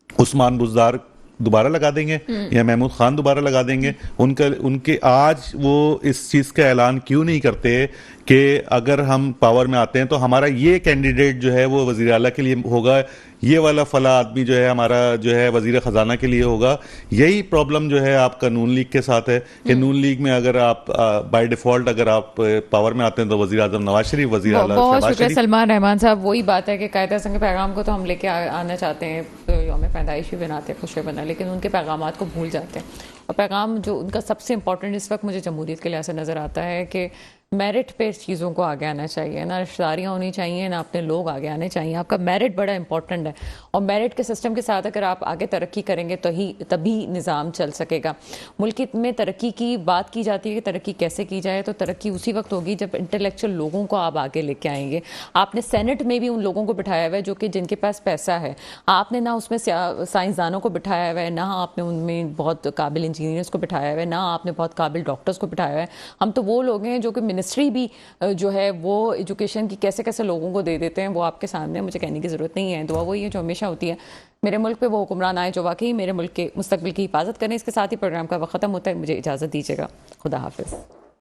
B: उस्मान बुज़दार दोबारा लगा देंगे या महमूद खान दोबारा लगा देंगे। उनके आज वो इस चीज़ का ऐलान क्यों नहीं करते कि अगर हम पावर में आते हैं तो हमारा ये कैंडिडेट जो है वो वज़ीर आला के लिए होगा, ये वाला फला आदमी जो है हमारा जो है वज़ीर ख़जाना के लिए होगा। यही प्रॉब्लम जो है आपका नून लीग के साथ है कि नून लीग में अगर आप बाय डिफ़ॉल्ट अगर आप पावर में आते हैं तो वज़ीर आज़म नवाज शरीफ, वज़ीर आला
A: बहुत
B: शहबाज
A: शुक्रिया
B: शरीफ।
A: सलमान रहमान साहब। वही बात है कि कायदा संग पैगाम को तो हम लेके आना चाहते हैं, तो यौम पैदाइश भी बनाते हैं, खुशियाँ बना, लेकिन उनके पैगामात को भूल जाते हैं। और पैगाम जो उनका सबसे इंपॉर्टेंट इस वक्त मुझे जमहूरियत के लिहाज से नज़र आता है कि मेरिट पे चीज़ों को आगे आना चाहिए, ना रिश्तेदारियाँ होनी चाहिए, ना अपने लोग आगे आने चाहिए। आपका मेरिट बड़ा इंपॉर्टेंट है और मेरिट के सिस्टम के साथ अगर आप आगे तरक्की करेंगे तो ही तभी निज़ाम चल सकेगा। मुल्क में तरक्की की बात की जाती है कि तरक्की कैसे की जाए, तो तरक्की उसी वक्त होगी जब इंटेलेक्चुअल लोगों को आप आगे लेके आएंगे। आपने सेनेट में भी उन लोगों को बिठाया हुआ है जो कि जिनके पास पैसा है, आपने ना उसमें साइंसदानों को बिठाया हुआ है, ना आपने उनमें बहुत काबिल इंजीनियर्स को बिठाया हुआ है, ना आपने बहुत काबिल डॉक्टर्स को बिठाया हुआ है। हम तो वो लोग हैं जो कि मिनिस्ट्री भी जो है वो एजुकेशन की कैसे कैसे लोगों को दे देते हैं, वो आपके सामने, मुझे कहने की ज़रूरत नहीं है। दुआ वही है जो हमेशा होती है, मेरे मुल्क पे वो हुक्मरान आए जो वाकई मेरे मुल्क के मुस्तकबिल की हिफाजत करें। इसके साथ ही प्रोग्राम का वक्त ख़त्म होता है, मुझे इजाज़त दीजिएगा। खुदा हाफिज़।